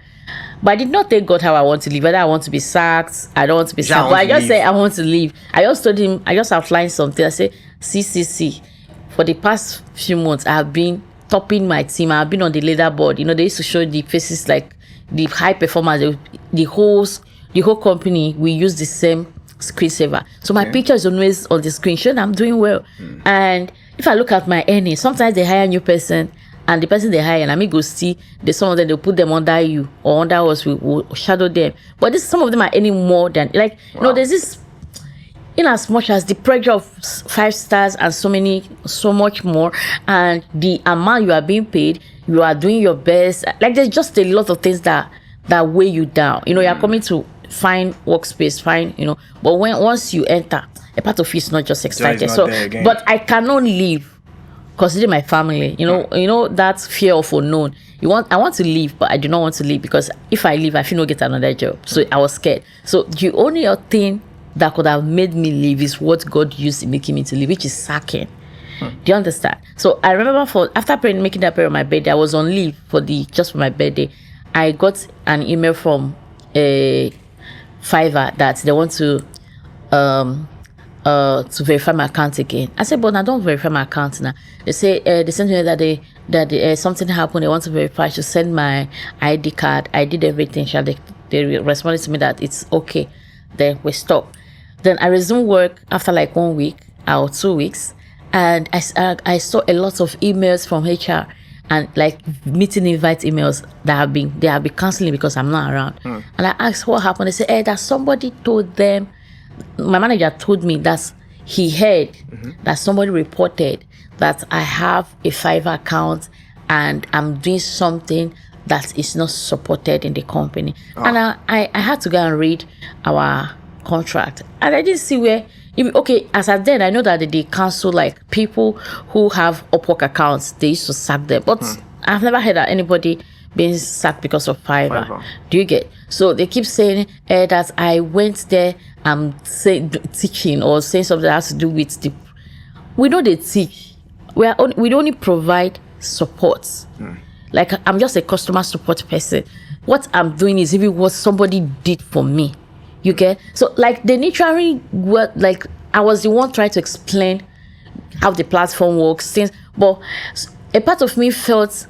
But I did not tell God how I want to leave. Whether I want to be sacked, I don't want to be sacked. But I just said I want to leave. I just told him, I just outlined something. I said, see. For the past few months, I have been topping my team. I've been on the leaderboard. They used to show the faces, like the high performers, the whole company. We use the same screensaver. So my picture is always on the screen showing I'm doing well. And if I look at my earnings, sometimes they hire a new person and the person they hire, and I mean go see some of them, they'll put them under you or under us, we will shadow them. But some of them are any more than like there's this, in as much as the pressure of 5 stars and so much more, and the amount you are being paid, you are doing your best. Like there's just a lot of things that weigh you down. You're coming to find workspace, but once you enter, a part of you is not just excited. But I cannot leave considering my family. That fear of unknown. I want to leave, but I do not want to leave because if I leave, I feel no get another job. So I was scared. So the only thing that could have made me leave is what God used in making me to leave, which is sacking. Do you understand? So I remember after making that prayer on my birthday, I was on leave just for my birthday. I got an email from a Fiverr that they want to verify my account again. I said, but I don't verify my account now. They say they sent me that something happened. They want to verify. I should send my ID card. I did everything. They responded to me that it's okay. Then we stopped. Then I resumed work after like 1 week or 2 weeks, and I saw a lot of emails from HR and like meeting invite emails they have been canceling because I'm not around. And I asked what happened. They said, that somebody told them. My manager told me that he heard that somebody reported that I have a Fiverr account and I'm doing something that is not supported in the company. And I had to go and read our contract, and I didn't see where. As at then, I know that they cancel like people who have Upwork accounts. They used to sack them, but I've never heard that anybody being sacked because of Fiverr. Do you get? So they keep saying that I went there. Teaching or saying something that has to do with we know they teach. We only provide support. Like I'm just a customer support person. What I'm doing is even what somebody did for me. You get? So like the literally work, like I was the one trying to explain how the platform works, things. But a part of me felt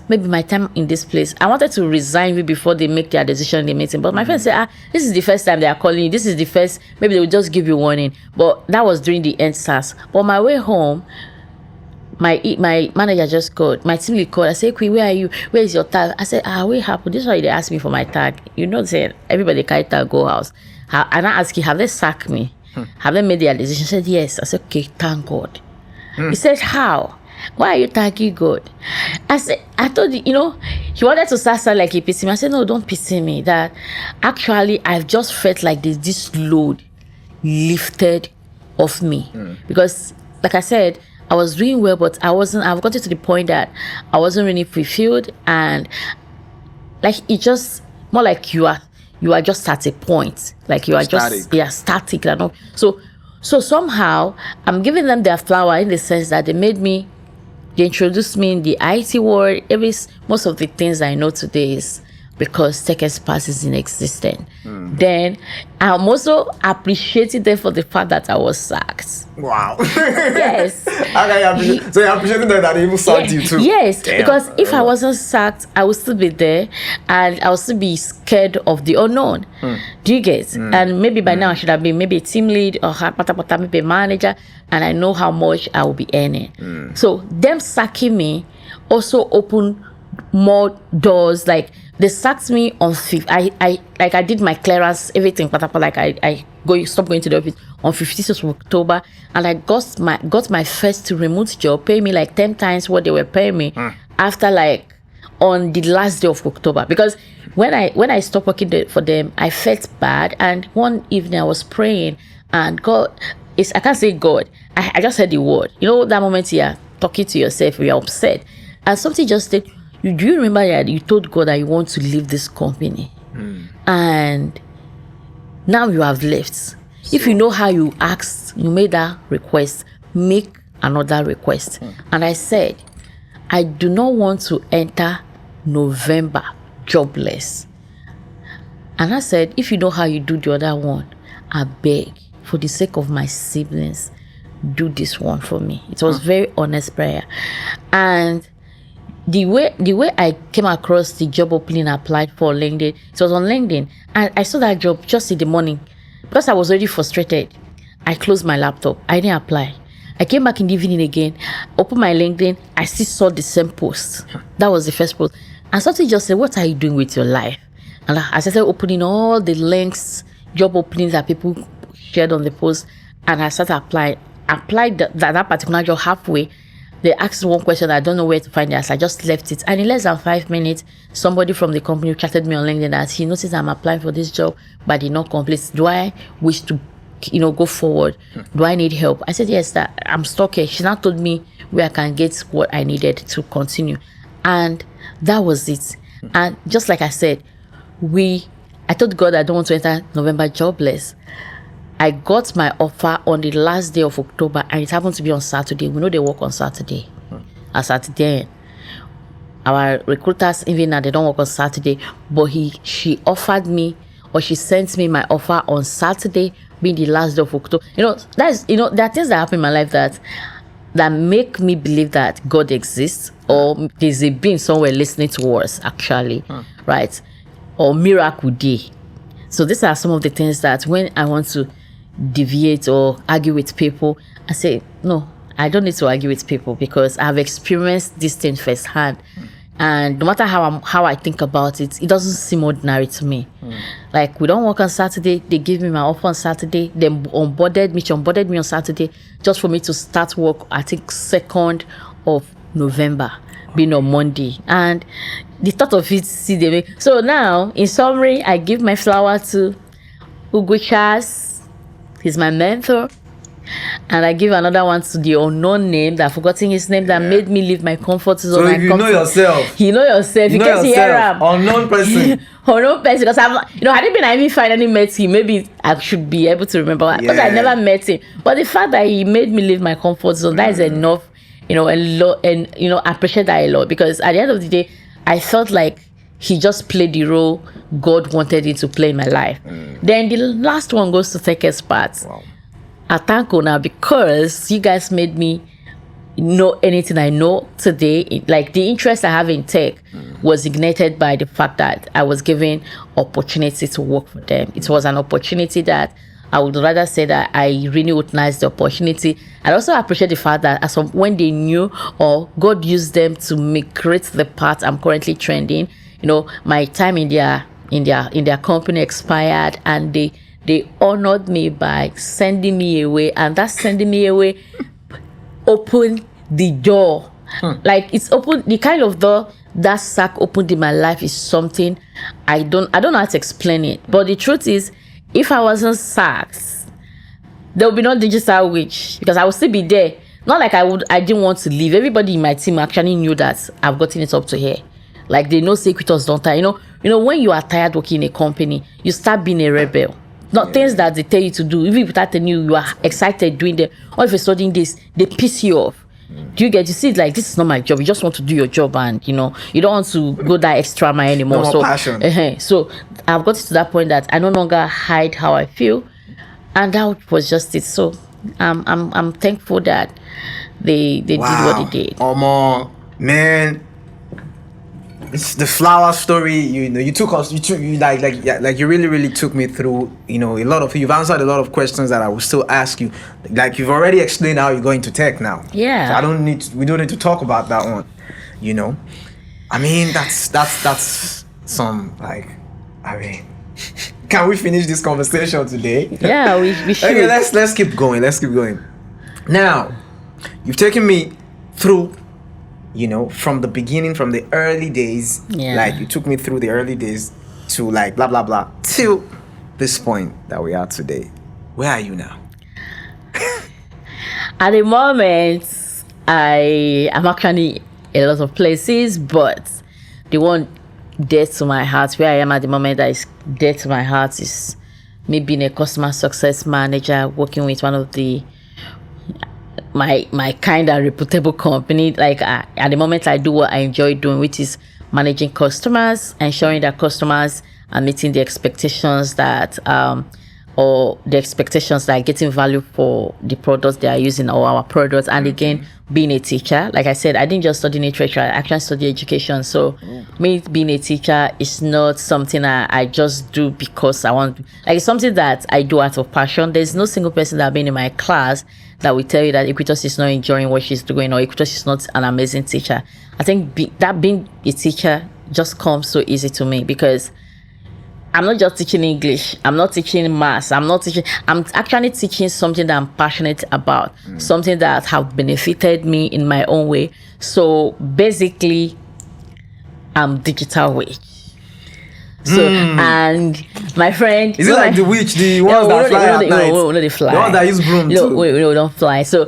maybe my time in this place, I wanted to resign before they make their decision in the meeting. But my friend said, this is the first time they are calling you. This is the first, maybe they will just give you warning. But that was during the end SARS. But on my way home, my manager just called. My team lead called. I said, Queen, where are you? Where is your tag? I said, what happened? This is why they asked me for my tag. Say everybody carry tag, go house. And I asked you, have they sacked me? Have they made their decision? He said, yes. I said, okay, thank God. He said, how? Why are you thanking God? I said, I told you, he wanted to start like he pissed me. I said, no, don't piss me. That actually, I've just felt like there's this load lifted off me. Because, like I said, I was doing well, but I've gotten to the point that I wasn't really fulfilled. And like, it just, more like you are just at a point. Like you are static. Just, static. So somehow, I'm giving them their flower in the sense that they introduced me in the IT world. Most of the things I know today is because Tech Experts is in existence. Then I'm also appreciating them for the fact that I was sacked. Wow. Yes. So you're appreciating them that they even sacked you too? Yes. Damn. Because if I wasn't sacked, I would still be there and I would still be scared of the unknown. Do you get? And maybe by now I should have been maybe a team lead or maybe a manager, and I know how much I will be earning. So them sacking me also opened more doors. Like they sacked me on 5th. I did my clearance, everything, like I stopped going to the office on 15th of October, and I got my first remote job, pay me like 10 times what they were paying me after like on the last day of October. Because when I stopped working for them, I felt bad, and one evening I was praying, and I can't say God, I just said the word. That moment you're talking to yourself, you're upset, and something just said, do you remember that you told God that you want to leave this company? And now you have left. If you know how you asked, you made that request, make another request. And I said, I do not want to enter November jobless. And I said, if you know how you do the other one, I beg, for the sake of my siblings, do this one for me. It was very honest prayer. And the way I came across the job opening I applied for LinkedIn, it was on LinkedIn, and I saw that job just in the morning. Because I was already frustrated, I closed my laptop. I didn't apply. I came back in the evening again, opened my LinkedIn, I still saw the same post. That was the first post. And something just said, what are you doing with your life? And I started opening all the links, job openings that people shared on the post, and I started applying. Applied that particular job halfway. They asked one question, I don't know where to find the answer. I just left it. And in less than 5 minutes, somebody from the company chatted me on LinkedIn that he noticed I'm applying for this job, but did not complete. Do I wish to go forward? Do I need help? I said, yes, that I'm stuck here. She now told me where I can get what I needed to continue. And that was it. And just like I said, I told God I don't want to enter November jobless. I got my offer on the last day of October, and it happened to be on Saturday. We know they work on Saturday. On Saturday, our recruiters, even now, they don't work on Saturday. But she offered me, or she sent me my offer on Saturday, being the last day of October. There are things that happen in my life that make me believe that God exists, or there's a being somewhere listening to us, actually, right? Or miracle day. So these are some of the things that when I want to deviate or argue with people, I say, no, I don't need to argue with people, because I've experienced this thing firsthand. And no matter how I think about it, it doesn't seem ordinary to me. Like, we don't work on Saturday. They give me my offer on Saturday. They onboarded me on Saturday just for me to start work, I think, 2nd of November, being on Monday. And the thought of it, so now, in summary, I give my flower to Uguchas. He's my mentor. And I give another one to the unknown name that I've forgotten his name, that made me leave my comfort zone. So if you know yourself. You know yourself. You know yourself. Unknown person. Unknown person. Because had it been I even finally met him, maybe I should be able to remember. Because I never met him. But the fact that he made me leave my comfort zone, that is enough, a lot. And, I appreciate that a lot. Because at the end of the day, I felt like he just played the role God wanted him to play in my life. Then the last one goes to Tech Experts. Wow. I thank you now, because you guys made me know anything I know today. Like, the interest I have in tech was ignited by the fact that I was given opportunity to work for them. It was an opportunity that I would rather say that I really recognized the opportunity. I also appreciate the fact that when they knew, or God used them to create the path I'm currently trending. My time in their company expired, and they honored me by sending me away, and that sending me away opened the door. Like, it's opened the kind of door that sack opened in my life is something I don't know how to explain it. But the truth is, if I wasn't sacked, there would be no digital witch, because I would still be there. Not like I didn't want to leave. Everybody in my team actually knew that I've gotten it up to here. Like, they know Ekwitos don't tire. When you are tired working in a company, you start being a rebel. Not things that they tell you to do, even without telling you, you are excited doing them. All of a sudden, they piss you off. Do you get to see it? Like, this is not my job. You just want to do your job, and you don't want to go that extra mile anymore. No more passion. So I've got to that point that I no longer hide how I feel, and that was just it. So I'm thankful that they did what they did. Man. It's the flower story. You took us. You really, really took me through. A lot of you've answered a lot of questions that I will still ask you. Like, you've already explained how you're going to tech now. Yeah. So we don't need to talk about that one. I mean, that's some can we finish this conversation today? Yeah, we should. Okay, let's keep going. Now, you've taken me through. From the beginning, from the early days, like, you took me through the early days to, like, blah, blah, blah, till this point that we are today. Where are you now? At the moment, I am actually a lot of places, but the one dear to my heart, where I am at the moment, that is dear to my heart, is me being a customer success manager, working with one of my kind of reputable company. Like, at the moment, I do what I enjoy doing, which is managing customers, ensuring that customers are meeting the expectations that getting value for the products they are using, or our products. And again, being a teacher, like I said, I didn't just study literature, I actually study education. So me being a teacher is not something I just do because I want. Like, it's something that I do out of passion. There's no single person that has been in my class that will tell you that Ekwitos is not enjoying what she's doing or Ekwitos is not an amazing teacher. I think that being a teacher just comes so easy to me because I'm not just teaching English. I'm not teaching maths. I'm actually teaching something that I'm passionate about, something that have benefited me in my own way. So basically, I'm digital witch. So and my friend, is it like the witch, the ones that fly at night? No, they fly. The ones that use broom too. We don't fly. So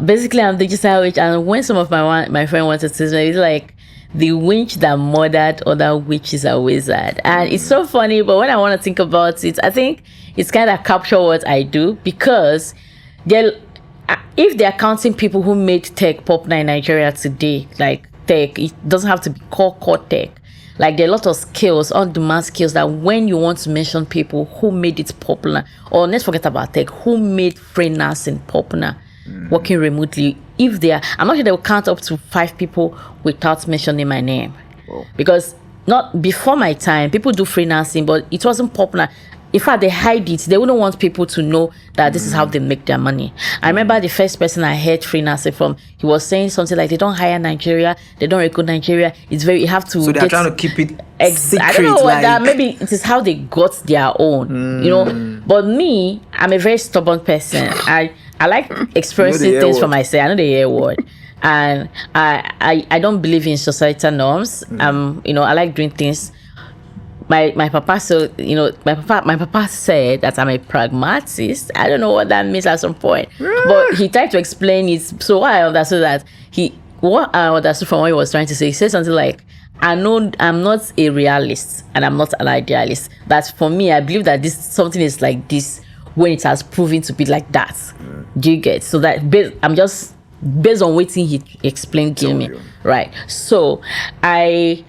basically, I'm digital witch. And when some of my friend wanted to say, it's like the witch that murdered other witches are wizard. And it's so funny, but when I want to think about it, I think it's kind of capture what I do because if they're counting people who made tech popular in Nigeria today, like tech, it doesn't have to be core tech. Like there are a lot of skills, on-demand skills that when you want to mention people who made it popular, or let's forget about tech, who made freelancing popular, working remotely, if they are, I'm not sure they will count up to 5 people without mentioning my name. Whoa. Because not before my time, people do freelancing, but it wasn't popular. In fact, they hide it. They wouldn't want people to know that this is how they make their money. I remember the first person I heard freelancing from, he was saying something like, they don't hire Nigeria, they don't recruit Nigeria. It's very, you have to. So they're trying to keep it secret. I don't know what that, maybe it is how they got their own, you know. But me, I'm a very stubborn person. I like experiencing things for myself. I know the hear word. And I don't believe in societal norms. I like doing things. My papa, my papa said that I'm a pragmatist. I don't know what that means at some point, but he tried to explain it. So what I understood from what he was trying to say, he said something like, I know I'm not a realist and I'm not an idealist. But for me, I believe that something is like this when it has proven to be like that. Do you get? So that I'm just based on what he explained to me, right? So I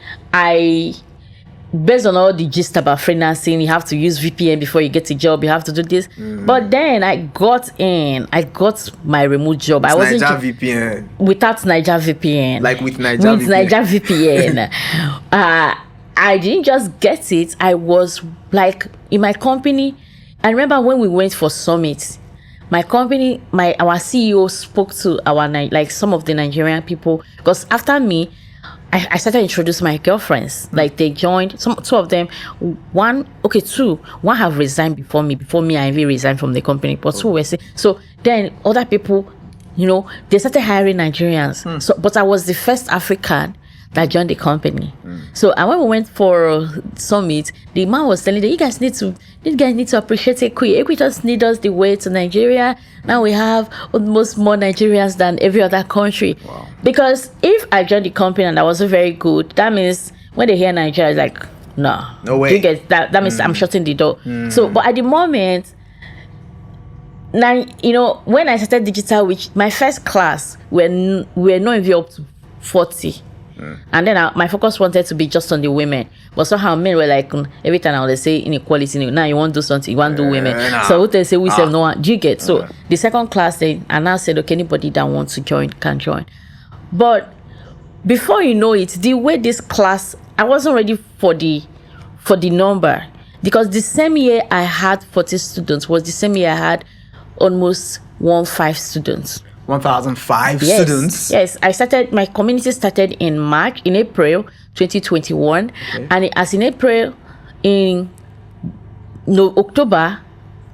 based on all the gist about freelancing, you have to use VPN before you get a job. You have to do this. But then I got my remote job. I wasn't VPN without Niger VPN. Like with Niger VPN. I didn't just get it. I was like in my company. I remember when we went for summit. My company, our CEO spoke to some of the Nigerian people because after me, I started to introduce my girlfriends. Like they joined, two of them, two. One have resigned before me. Before me, I even resigned from the company. But two were saying, so then other people, they started hiring Nigerians. So, but I was the first African that joined the company. So, and when we went for summit, the man was telling them, you guys need to appreciate Ekwitos need us the way to Nigeria. Now we have almost more Nigerians than every other country. Wow. Because if I joined the company and I wasn't very good, that means when they hear Nigeria, it's like, no way. You get that? That means I'm shutting the door. So, but at the moment, now when I started digital, which my first class, we're not even up to 40. And then my focus wanted to be just on the women, but somehow men were like, every time I would say inequality. Now you want to do something, you want to do women. So they say we say no one. Do you get? So the second class, I now said, okay, anybody that wants to join can join. But before you know it, the way this class, I wasn't ready for the number, because the same year I had 40 students was the same year I had almost 15 students. 1,005 students. Yes, my community started in April 2021. Okay. And as in April, October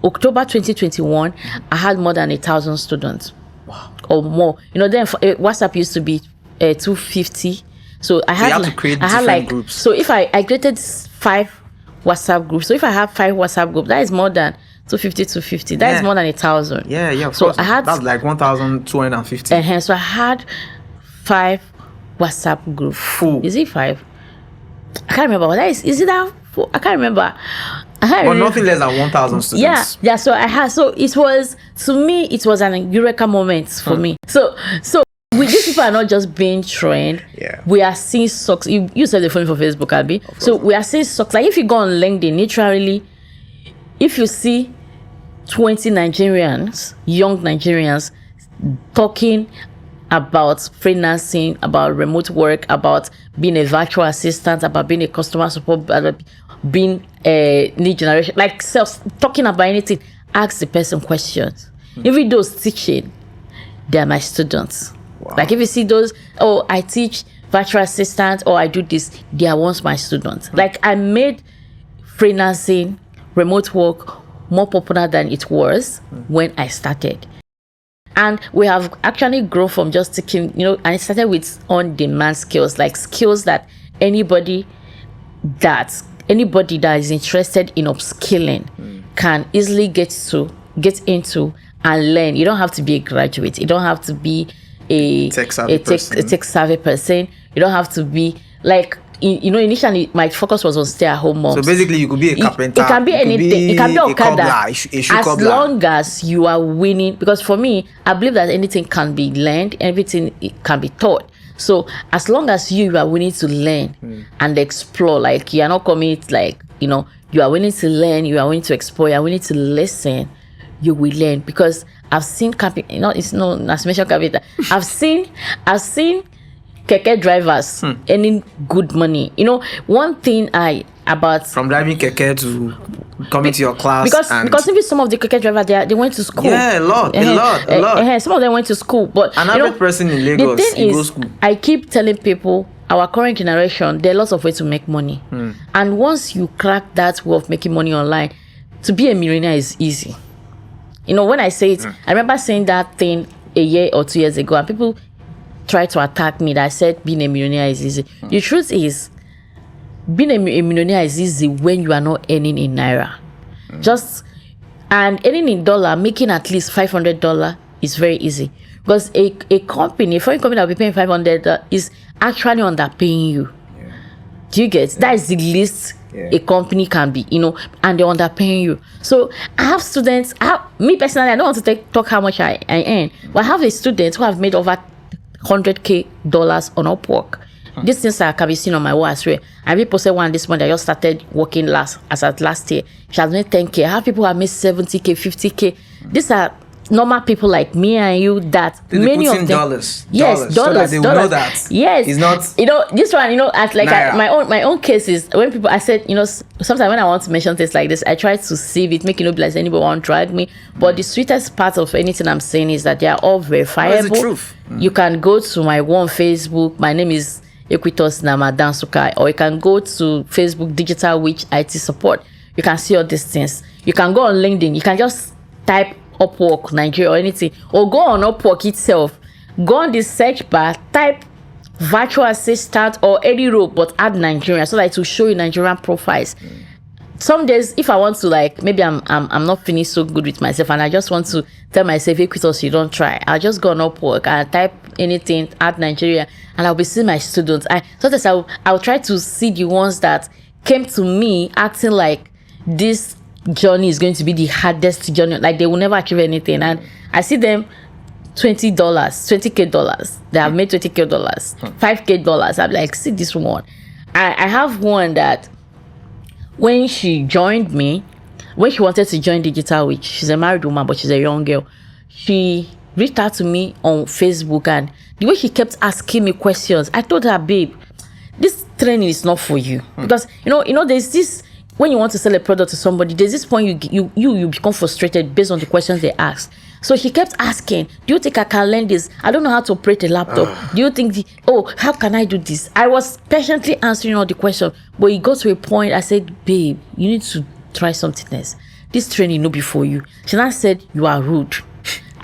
2021, I had more than 1,000 students. Wow. Or more. Then WhatsApp used to be 250. So I had, to create different groups. So if I created 5 WhatsApp groups. So if I have 5 WhatsApp groups, that is more than 250. That is more than 1,000. Yeah, of so course. That's like 1,250. So I had 5 WhatsApp groups. Full. Is it 5? I can't remember. Is it that? I can't remember. But nothing less than 1,000 students. Yeah. So I had. So it was, to me, it was an eureka moment for me. So these people are not just being trained. Yeah. We are seeing success. You said the phone for Facebook, Abby. So we are seeing success. Like if you go on LinkedIn, literally, if you see 20 Nigerians, young Nigerians, talking about freelancing, about remote work, about being a virtual assistant, about being a customer support, about being a lead generation, like talking about anything, ask the person questions. Even those teaching, they are my students. Wow. Like if you see those, oh, I teach virtual assistant or I do this, they are once my students. Like I made freelancing, remote work more popular than it was when I started. And we have actually grown from just taking, and it started with on-demand skills, like skills that anybody that is interested in upskilling can easily get into and learn. You don't have to be a graduate. You don't have to be a tech savvy person. You don't have to be like, initially my focus was on stay-at-home moms. So basically, you could be a carpenter. It can be anything. It can be okada. As long as you are winning. Because for me, I believe that anything can be learned. Everything can be taught. So as long as you are willing to learn and explore, like you are not coming like, you are willing to learn, you are willing to explore, you are willing to listen, you will learn. Because I've seen it's not as mentioned carpenter. I've seen keke drivers earning good money. One thing about from driving keke to coming to your class, because even some of the keke drivers they went to school. Yeah, a lot. Some of them went to school, but an average person in Lagos, the thing is, goes school. I keep telling people, our current generation, there are lots of ways to make money, and once you crack that way of making money online, to be a millionaire is easy. When I say it, I remember saying that thing a year or 2 years ago, and people try to attack me that I said being a millionaire is easy. The truth is, being a millionaire is easy when you are not earning in naira. And earning in dollar, making at least $500 is very easy. Because a foreign company that will be paying $500 is actually underpaying you. Yeah. Do you get? That is the least a company can be, and they're underpaying you. So I have students, me personally, I don't want to talk how much I earn, but I have a student who have made over $100K on Upwork. These things can be seen on my wall as well. I posted one this month. I just started working last year. She has made 10K. I have people who have made 70K, 50K. These are normal people like me and you that many of them dollars. Yes, dollars. So that they will know that. Yes. It's not this one, as like my own case is when people I said, sometimes when I want to mention things like this, I try to sieve it, make it look like anybody want to drag me. But the sweetest part of anything I'm saying is that they are all verifiable. What is the truth? You can go to my one Facebook. My name is Ekwitos Nsukka, or you can go to Facebook Digital Witch IT Support. You can see all these things. You can go on LinkedIn. You can just type Upwork Nigeria or anything, or go on Upwork itself. Go on the search bar, type virtual assistant or any role, but add Nigeria so that it will show you Nigerian profiles. Some days, if I want to, like, maybe I'm not feeling so good with myself and I just want to tell myself, Ekwitos, you don't try. I'll just go on Upwork and type anything, add Nigeria, and I'll be seeing my students. Sometimes I'll try to see the ones that came to me acting like this journey is going to be the hardest journey, like they will never achieve anything, and I see them $20 they have made $20K $5K. I'm like, see this one. I have one that when she joined me, when she wanted to join Digital Witch, she's a married woman but she's a young girl, she reached out to me on Facebook, and the way she kept asking me questions, I told her, babe, this training is not for you. Because there's this, when you want to sell a product to somebody, there's this point you become frustrated based on the questions they ask. So she kept asking, do you think I can learn this? I don't know how to operate a laptop. Do you think how can I do this? I was patiently answering all the questions, but it got to a point I said, babe, you need to try something else. This training no be for you. She now said, you are rude.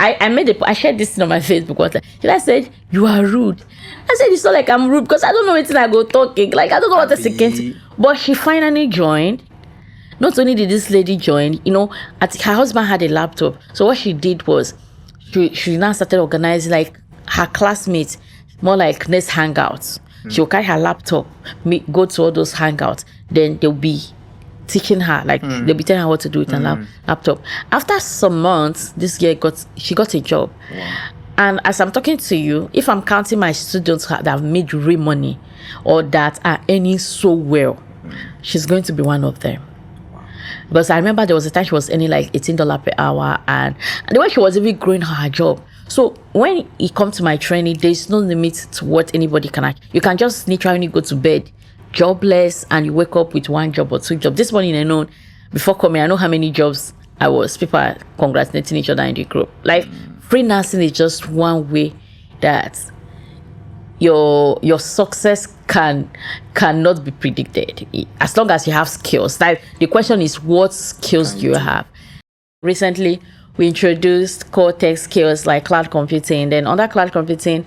I shared this thing on my Facebook one time. She said, you are rude. I said, it's not like I'm rude, because I don't know anything I go talking. Like, I don't know what to say. But she finally joined. Not only did this lady join, her husband had a laptop. So what she did was, she now started organizing, like, her classmates, more like next hangouts. She'll carry her laptop, go to all those hangouts. Then they'll be teaching her, like they'll be telling her what to do with her laptop. After some months, this girl got a job. Yeah. And as I'm talking to you, if I'm counting my students that have made real money or that are earning so well, she's going to be one of them. Because I remember there was a time she was earning like $18 per hour, and the way she was even growing her job. So when it comes to my training, there's no limit to what anybody can achieve. You can just literally go to bed jobless and you wake up with one job or two jobs. This morning alone, before coming, I know how many jobs people are congratulating each other in the group. Like freelancing is just one way that your success cannot be predicted as long as you have skills. Like the question is, what skills do you have? Recently we introduced core tech skills like cloud computing. Then under cloud computing,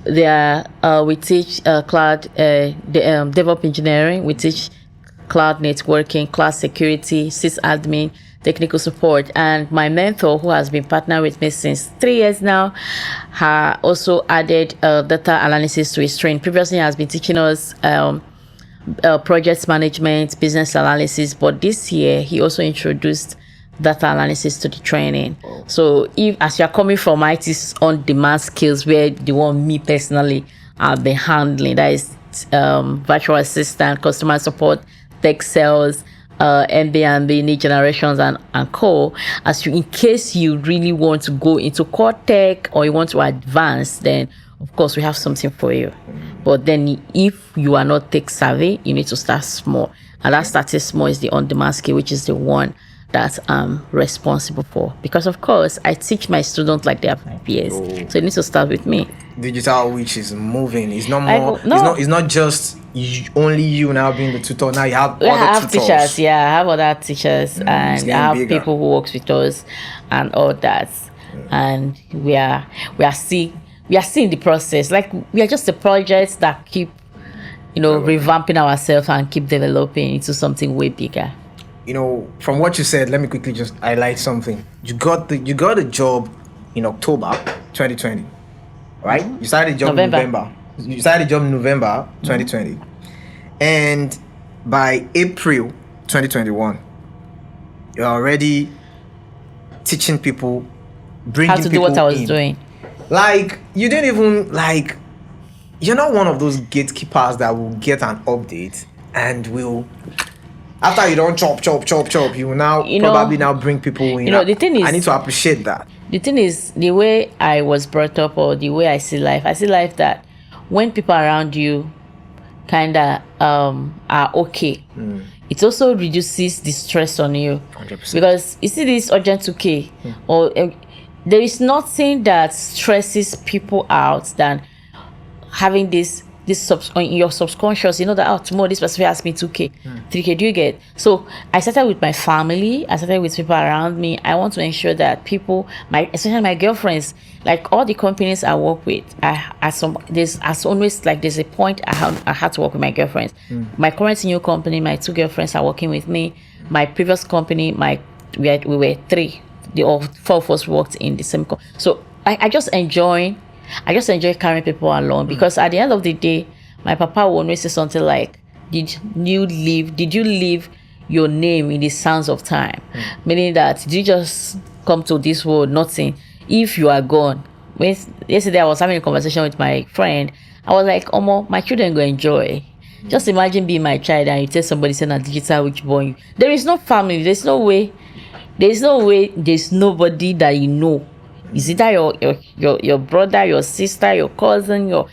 we teach cloud DevOps engineering. We teach cloud networking, cloud security, sysadmin, technical support. And my mentor, who has been partnered with me since 3 years now, also added data analysis to his training. Previously, he has been teaching us project management, business analysis, but this year he also introduced data analysis to the training. So if, as you're coming from IT on-demand skills, where the one me personally I've been handling, that is virtual assistant, customer support, tech sales, MB&B, need generations, and co. In case you really want to go into core tech or you want to advance, then of course we have something for you. But then if you are not tech savvy, you need to start small, and that starting small is the on-demand skill, which is the one that I'm responsible for, because of course I teach my students like they are 5 years. So you need to start with me. Digital, which is moving, it's not more. It's not just only you now being the tutor. Now you have other tutors. Teachers. Yeah, I have other teachers, and I have people who works with us and all that. And we are seeing the process. Like we are just a project that keep revamping ourselves and keep developing into something way bigger. From what you said, let me quickly just highlight something. You got a job in October 2020, right? You started a job in November. You started a job in November 2020, and by April 2021, you're already teaching people, bringing how to people do what I was in. doing. Like you didn't even You're not one of those gatekeepers that will get an update and will. After you don't chop, you will now probably now bring people in. The thing is, I need to appreciate that. The thing is, the way I was brought up, or the way I see life that when people around you kinda are okay, it also reduces the stress on you. 100%. Because you see this urgent 2K, or there is nothing that stresses people out than having this in your subconscious, that tomorrow this person asked me 2K, 3K, do you get? So I started with my family, I started with people around me. I want to ensure that people, especially my girlfriends, like all the companies I work with, there's a point I had to work with my girlfriends. My current new company, my 2 girlfriends are working with me. My previous company, we were 3, all 4 of us worked in the same company. So I just enjoy carrying people along, because at the end of the day, my papa will always say something like, did you leave your name in the sands of time? Meaning that, did you just come to this world nothing? If you are gone. Yesterday I was having a conversation with my friend. I was like, my children go enjoy. Just imagine being my child and you tell somebody saying a digital which born you. There is no family, there's nobody that you know. Is either your brother, your sister, your cousin, your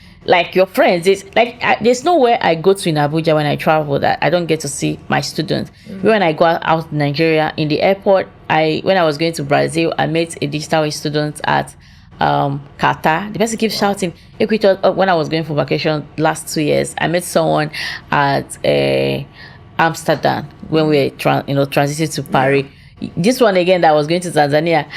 friends. It's like there's nowhere I go to in Abuja when I travel that I don't get to see my students. When I go out in Nigeria, in the airport, when I was going to Brazil, I met a digital student at Qatar. The person keeps shouting Ekwitos. When I was going for vacation last 2 years, I met someone at Amsterdam when we were transited to Paris. This one again that was going to Tanzania,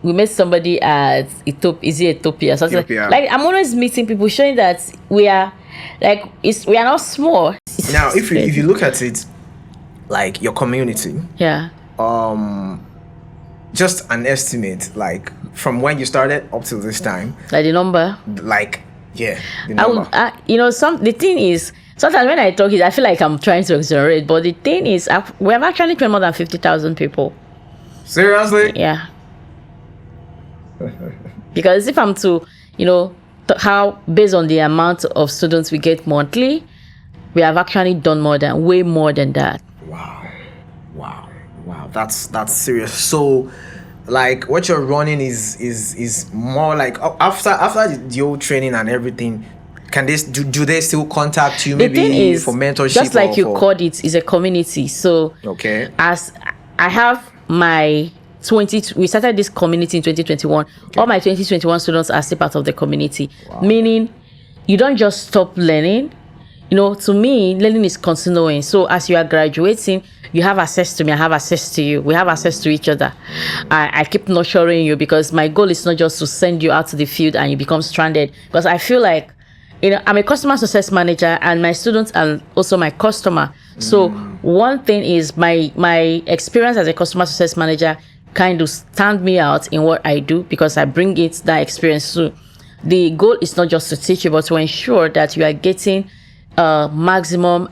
we met somebody at Ethiopia. So like I'm always meeting people, showing that we are we are not small. Now if you look at it like your community, just an estimate, like from when you started up to this time, like the number, the number. The thing is, sometimes when I talk, I feel like I'm trying to exaggerate, but the thing is, we have actually trained more than 50,000 people. Seriously? Yeah. Because if I'm to, how based on the amount of students we get monthly, we have actually done way more than that. Wow. That's serious. So, like what you're running is more like after the old training and everything. Can do they still contact you for mentorship? Just like you called it, is a community. So okay, as I have my we started this community in 2021. All my 2021 students are still part of the community. Wow. Meaning, you don't just stop learning. To me, learning is continuing. So as you are graduating, you have access to me, I have access to you. We have access to each other. I keep nurturing you because my goal is not just to send you out to the field and you become stranded. Because I feel like, I'm a customer success manager and my students are also my customer. So one thing is my experience as a customer success manager kind of stand me out in what I do because I bring that experience too. The goal is not just to teach you, but to ensure that you are getting maximum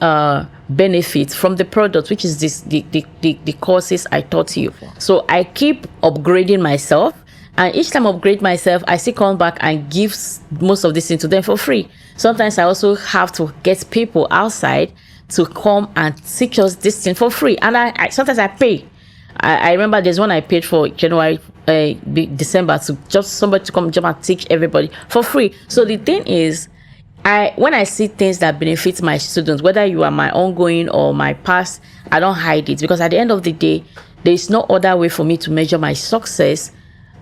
benefit from the product, which is the courses I taught you. So I keep upgrading myself, and each time I upgrade myself, I still come back and give most of this thing to them for free. Sometimes I also have to get people outside to come and teach us this thing for free, and I sometimes I pay. I remember there's one I paid for January, December, to just somebody to come and teach everybody for free. So the thing is, when I see things that benefit my students, whether you are my ongoing or my past, I don't hide it, because at the end of the day, there is no other way for me to measure my success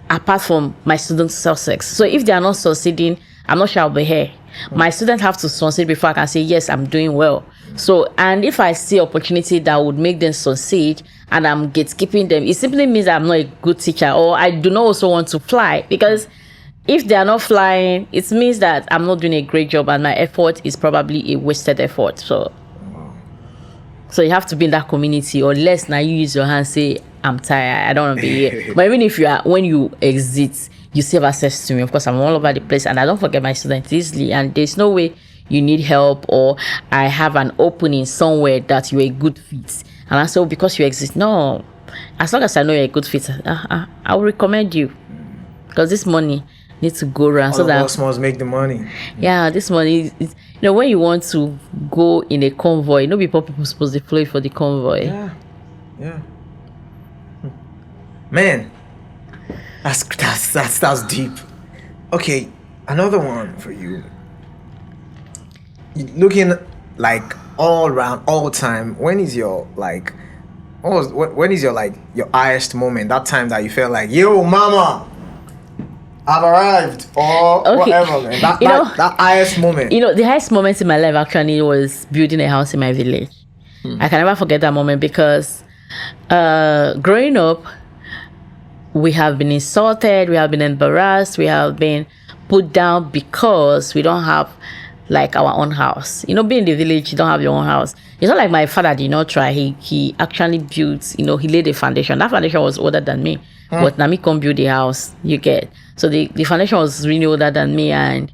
apart from my students' success. So if they are not succeeding, I'm not sure I'll be here. My students have to succeed before I can say, yes, I'm doing well. So, and if I see opportunity that would make them succeed and I'm gatekeeping them, it simply means that I'm not a good teacher, or I do not also want to fly, because if they are not flying, it means that I'm not doing a great job and my effort is probably a wasted effort. So you have to be in that community, or less now you use your hand, say, I'm tired, I don't want to be here. But even if when you exit, you still have access to me. Of course, I'm all over the place and I don't forget my students easily, and there's no way you need help or I have an opening somewhere that you're a good fit. And I say, because you exist. No, as long as I know you're a good fit, I will recommend you, because this money needs to go around. All so that us must make the money. Yeah, this money is, when you want to go in a convoy, before people supposed to play for the convoy. Yeah. Man, that's deep. Okay, another one for you. Looking like all around, all time, when is your when is your your highest moment? That time that you felt like, yo, mama, I've arrived, or whatever, man. That highest moment. The highest moment in my life actually was building a house in my village. I can never forget that moment, because growing up, we have been insulted, we have been embarrassed, we have been put down because we don't have our own house. Being in the village, you don't have your own house. It's not like my father did not try. He actually built, he laid a foundation. That foundation was older than me. But Nami can't build the house, you get. So the foundation was really older than me, and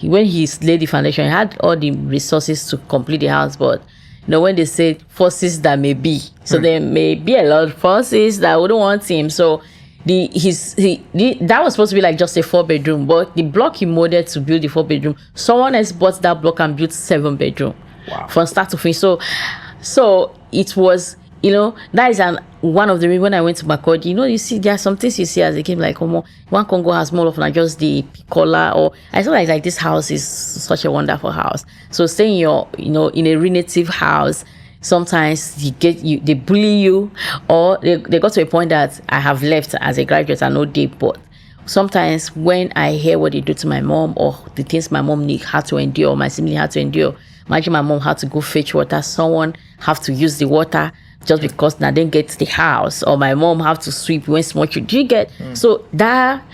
when he laid the foundation, he had all the resources to complete the house. But when they say forces that may be, so there may be a lot of forces that wouldn't want him. So that was supposed to be just a 4-bedroom, but the block he molded to build the 4-bedroom, someone else bought that block and built 7-bedroom. Wow. From start to finish. So it was, that is one of the reasons when I went to Makurdi, you see, there are some things you see as a kid, like, one Congo has more of just the picola, or I feel like this house is such a wonderful house. So staying in a relative house, sometimes they bully you, or they got to a point that I have left as a graduate and no day. But sometimes when I hear what they do to my mom, or the things my mom had to endure, or my sibling had to endure, imagine my mom had to go fetch water, someone have to use the water just because I didn't get to the house, or my mom have to sweep when small children. Do you get? So that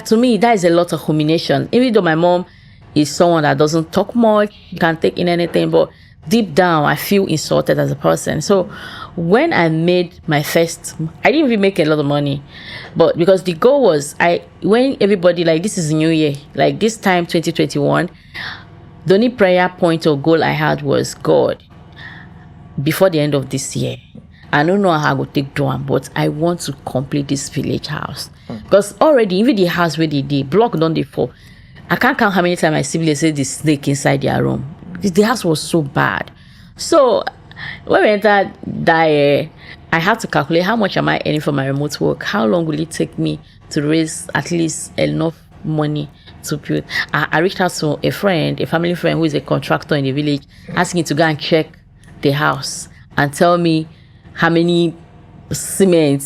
to me, that is a lot of humiliation. Even though my mom is someone that doesn't talk much, you can't take in anything, but deep down, I feel insulted as a person. So when I made my first, I didn't even make a lot of money, but because the goal was, when everybody, this is New Year, this time, 2021, the only prayer point or goal I had was, God, before the end of this year, I don't know how I will take down, but I want to complete this village house. Because already, even the house where they block down the fall, I can't count how many times my siblings said the snake inside their room. The house was so bad. So when we entered that year, I had to calculate how much am I earning for my remote work, how long will it take me to raise at least enough money to build. I reached out to a family friend who is a contractor in the village, asking him to go and check the house and tell me how many cement,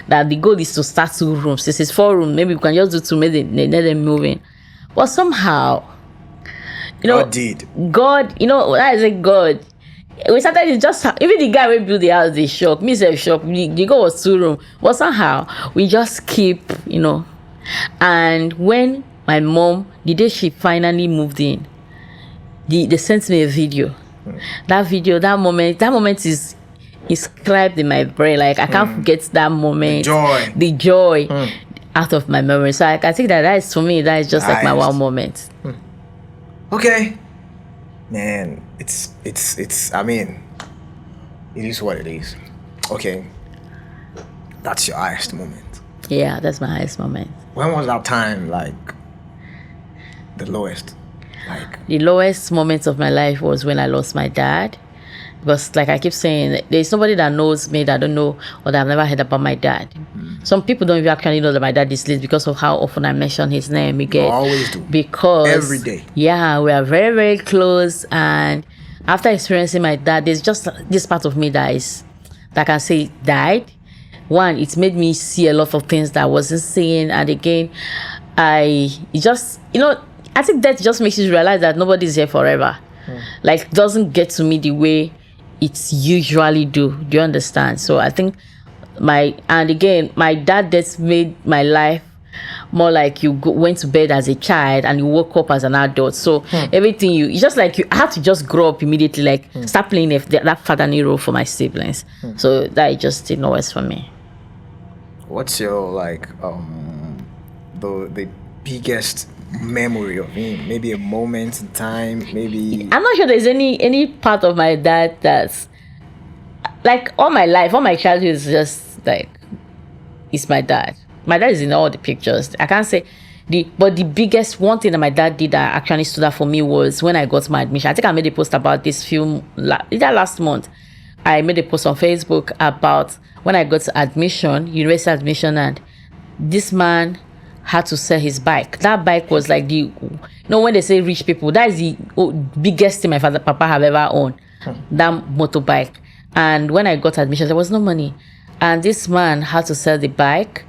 that the goal is to start 2 rooms. This is 4 rooms. Maybe we can just do 2, maybe let them move in. But somehow, God did. God, that is a God. We started it just even the guy who built the house, they shocked me. Self shocked. The goal was 2 rooms, but somehow we just keep, And when my mom, the day she finally moved in, they sent me a video. That moment is inscribed in my brain. Like I can't forget that moment. The joy out of my memory. So I think that is, for me, that is just like my wow moment. Okay, man, it's I mean, it is what it is. Okay, that's your highest moment. Yeah, that's my highest moment. When was that time, like, the lowest? Like, the lowest moment of my life was when I lost my dad. Because, like I keep saying, there's nobody that knows me that don't know or that I've never heard about my dad. Some people don't even actually know that my dad is late because of how often I mention his name. I always do. Because every day. Yeah, we are very, very close. And after experiencing my dad, there's just this part of me that I can say died. One, it made me see a lot of things that I wasn't seeing. And again, I think that just makes you realize that nobody's here forever. Like, doesn't get to me the way it's usually do you understand? So I think my dad just made my life more like you went to bed as a child and you woke up as an adult. So everything it's just like you had to just grow up immediately, like start playing that fatherly role for my siblings. So that just didn't always for me. What's your the biggest memory of him? Maybe a moment in time, maybe. I'm not sure there's any part of my dad that's like all my life, all my childhood is just like it's my dad. My dad is in all the pictures. I can't say but the biggest one thing that my dad did that actually stood out for me was when I got my admission. I think I made a post about this last month. I made a post on Facebook about when I got university admission, and this man had to sell his bike. That bike was like when they say rich people, that is the biggest thing my papa have ever owned, that motorbike. And when I got admission, there was no money. And this man had to sell the bike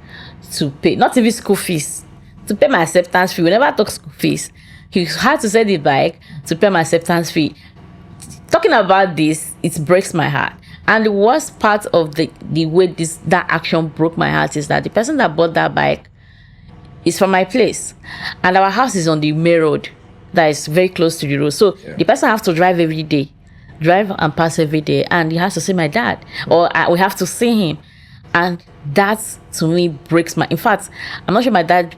to pay, not even school fees, to pay my acceptance fee. We never talk school fees. He had to sell the bike to pay my acceptance fee. Talking about this, it breaks my heart. And the worst part of the way that action broke my heart is that the person that bought that bike is from my place, and our house is on the main road that is very close to the road. So the person has to drive and pass every day, and he has to see my dad, or we have to see him, and that to me breaks my. In fact, I'm not sure my dad.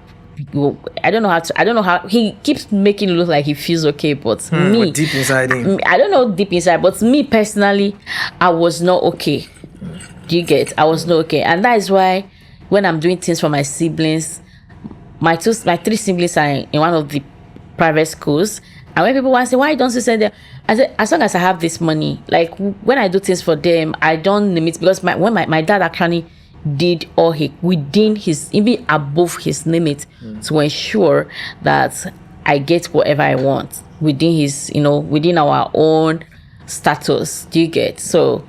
I don't know how he keeps making it look like he feels okay, but me deep inside him, I don't know deep inside, but me personally, I was not okay. Do you get? I was not okay, and that is why when I'm doing things for my siblings. My 3 siblings are in one of the private schools, and when people want to say, why don't you send them? I said, as long as I have this money, like when I do things for them, I don't limit, because when my dad actually did all within his, even above his limit, to ensure that I get whatever I want within his, within our own status. Do you get? So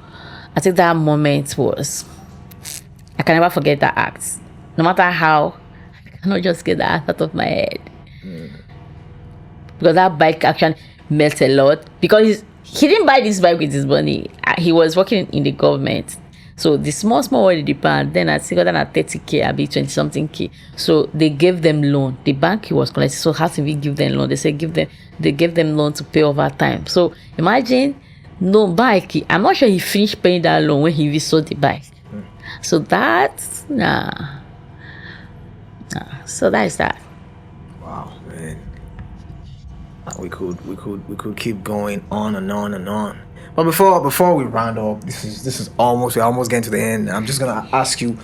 I think that moment I can never forget that act. No matter how, I cannot just get that out of my head. Because that bike actually meant a lot. Because he didn't buy this bike with his money. He was working in the government. So the small one in the bank, then I think got at 30K, I'll be 20 something K. So they gave them loan. The bank he was collecting, so how did we give them loan? They said they gave them loan to pay over time. So imagine no bike. I'm not sure he finished paying that loan when he sold the bike. So that's so that is that. Wow, man. We could keep going on and on and on. But before we round up, we're almost getting to the end. I'm just gonna ask you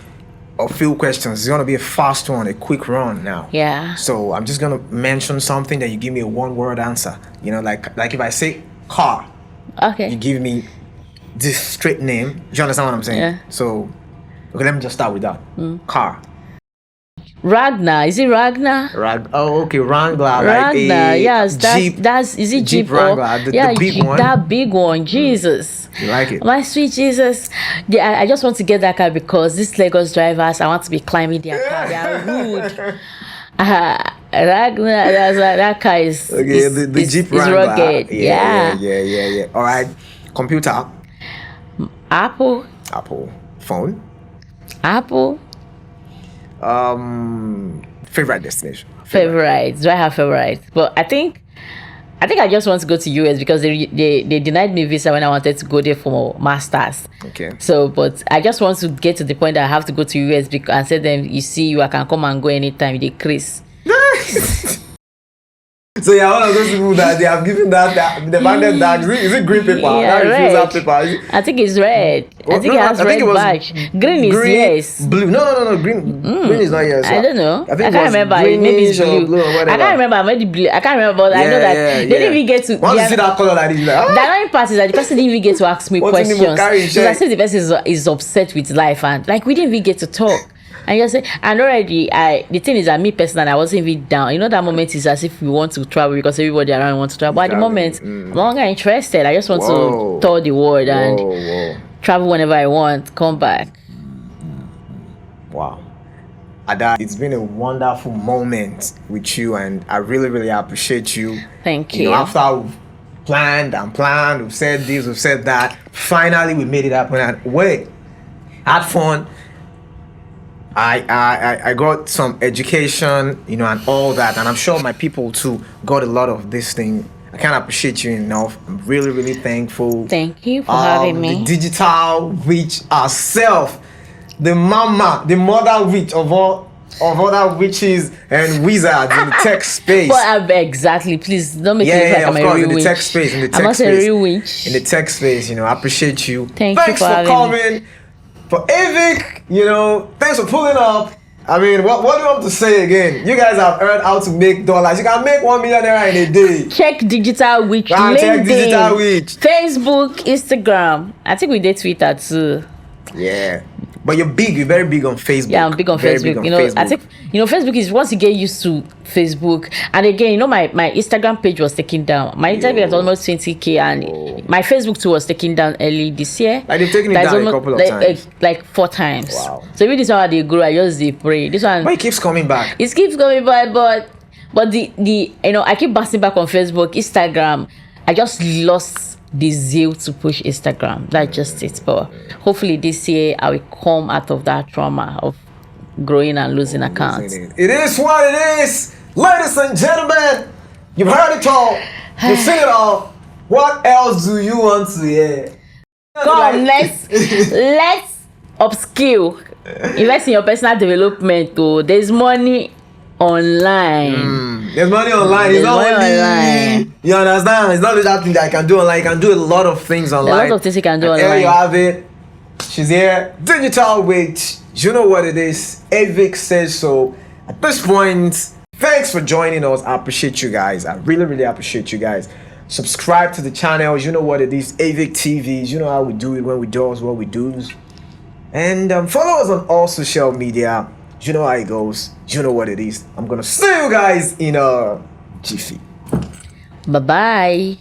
a few questions. It's gonna be a fast one, a quick run now. Yeah. So I'm just gonna mention something that you give me a 1-word answer. Like if I say car, okay, you give me this straight name. Do you understand what I'm saying? Yeah. So okay, let me just start with that. Car. Ragnar. Is it Ragnar? Oh, okay, Wrangler. Ragnar, yes, that's is it Jeep Jeep Wrangler, the big one. That big one, Jesus. You like it? My sweet Jesus. Yeah, I just want to get that car because these Lagos drivers, I want to be climbing their car. They are rude. Ragnar, that car is okay. The Jeep Wrangler. Rugged. Yeah. All right. Computer. Apple. Phone. Apple. Favorite destination. Favorites. Do I have favorites? But I think I just want to go to US because they denied me visa when I wanted to go there for masters. Okay. So, but I just want to get to the point that I have to go to US because I said them, you see, I can come and go anytime. They Chris. So you're one of those people that they have given that the banded that is it green paper? Yeah, that paper. I think it's red. I think it has red badge. Green is yes. Blue. No. Green. Green is not yes. I don't know. I can't remember. Maybe it's blue. I can't remember. Maybe blue. I can't remember. But I know that they didn't even get to. Once you see that color like this, like, the annoying part is that the person didn't even get to ask me questions. So I said the person is upset with life and like we didn't even get to talk. And you say, and already, the thing is that me personally, I wasn't even down. You know, that moment is as if we want to travel because everybody around wants to travel. But at the moment, I'm no longer interested. I just want to tour the world and travel whenever I want, come back. Wow. Ada, it's been a wonderful moment with you, and I really, really appreciate you. Thank you. You know, after we've planned, we've said this, we've said that, finally we made it happen. And had fun. I got some education, you know, and all that, and I'm sure my people too got a lot of this thing. I can't appreciate you enough. I'm really, really thankful. Thank you for having me. The digital witch herself, the mother witch of all other witches and wizards in the tech space. But exactly, please don't make it look like I'm a real in the witch. tech space, I'm not a real witch. In the tech space, you know, I appreciate you. Thanks you for coming. Me. For Avic, you know, thanks for pulling up. I mean, what do you want to say again? You guys have heard how to make dollars. You can make $1 million in a day. Check Digital Witch, LinkedIn, Facebook, Instagram. I think we did Twitter too. Yeah. But you're very big on Facebook. Yeah, I'm big on Facebook. You know, Facebook. I think Facebook is once you get used to Facebook, and again, you know, my Instagram page was taken down. My Instagram has almost 20K, and my Facebook too was taken down early this year. Like they've taken it down a couple of times. Like 4 times. Wow. So maybe this one they grow, I just pray. This one. But it keeps coming back. It keeps coming back, but the you know, I keep bouncing back on Facebook, Instagram. I just lost the zeal to push Instagram. That's just it. But hopefully this year I will come out of that trauma of growing and losing accounts. It is what it is. Ladies and gentlemen, you've heard it all. You've seen it all. What else do you want to hear? Come, let's upskill. Invest in your personal development. Oh, there's money online. There's money online. It's not only. You understand? It's not only that thing that I can do online. You can do a lot of things online. A lot of things you can do online. There you have it. She's here. Digital witch. You know what it is. Avic says so. At this point, thanks for joining us. I appreciate you guys. I really, really appreciate you guys. Subscribe to the channel. You know what it is. Avic TVs. You know how we do it when we do what we do. And follow us on all social media. You know how it goes. You know what it is. I'm gonna see you guys in a jiffy. Bye-bye.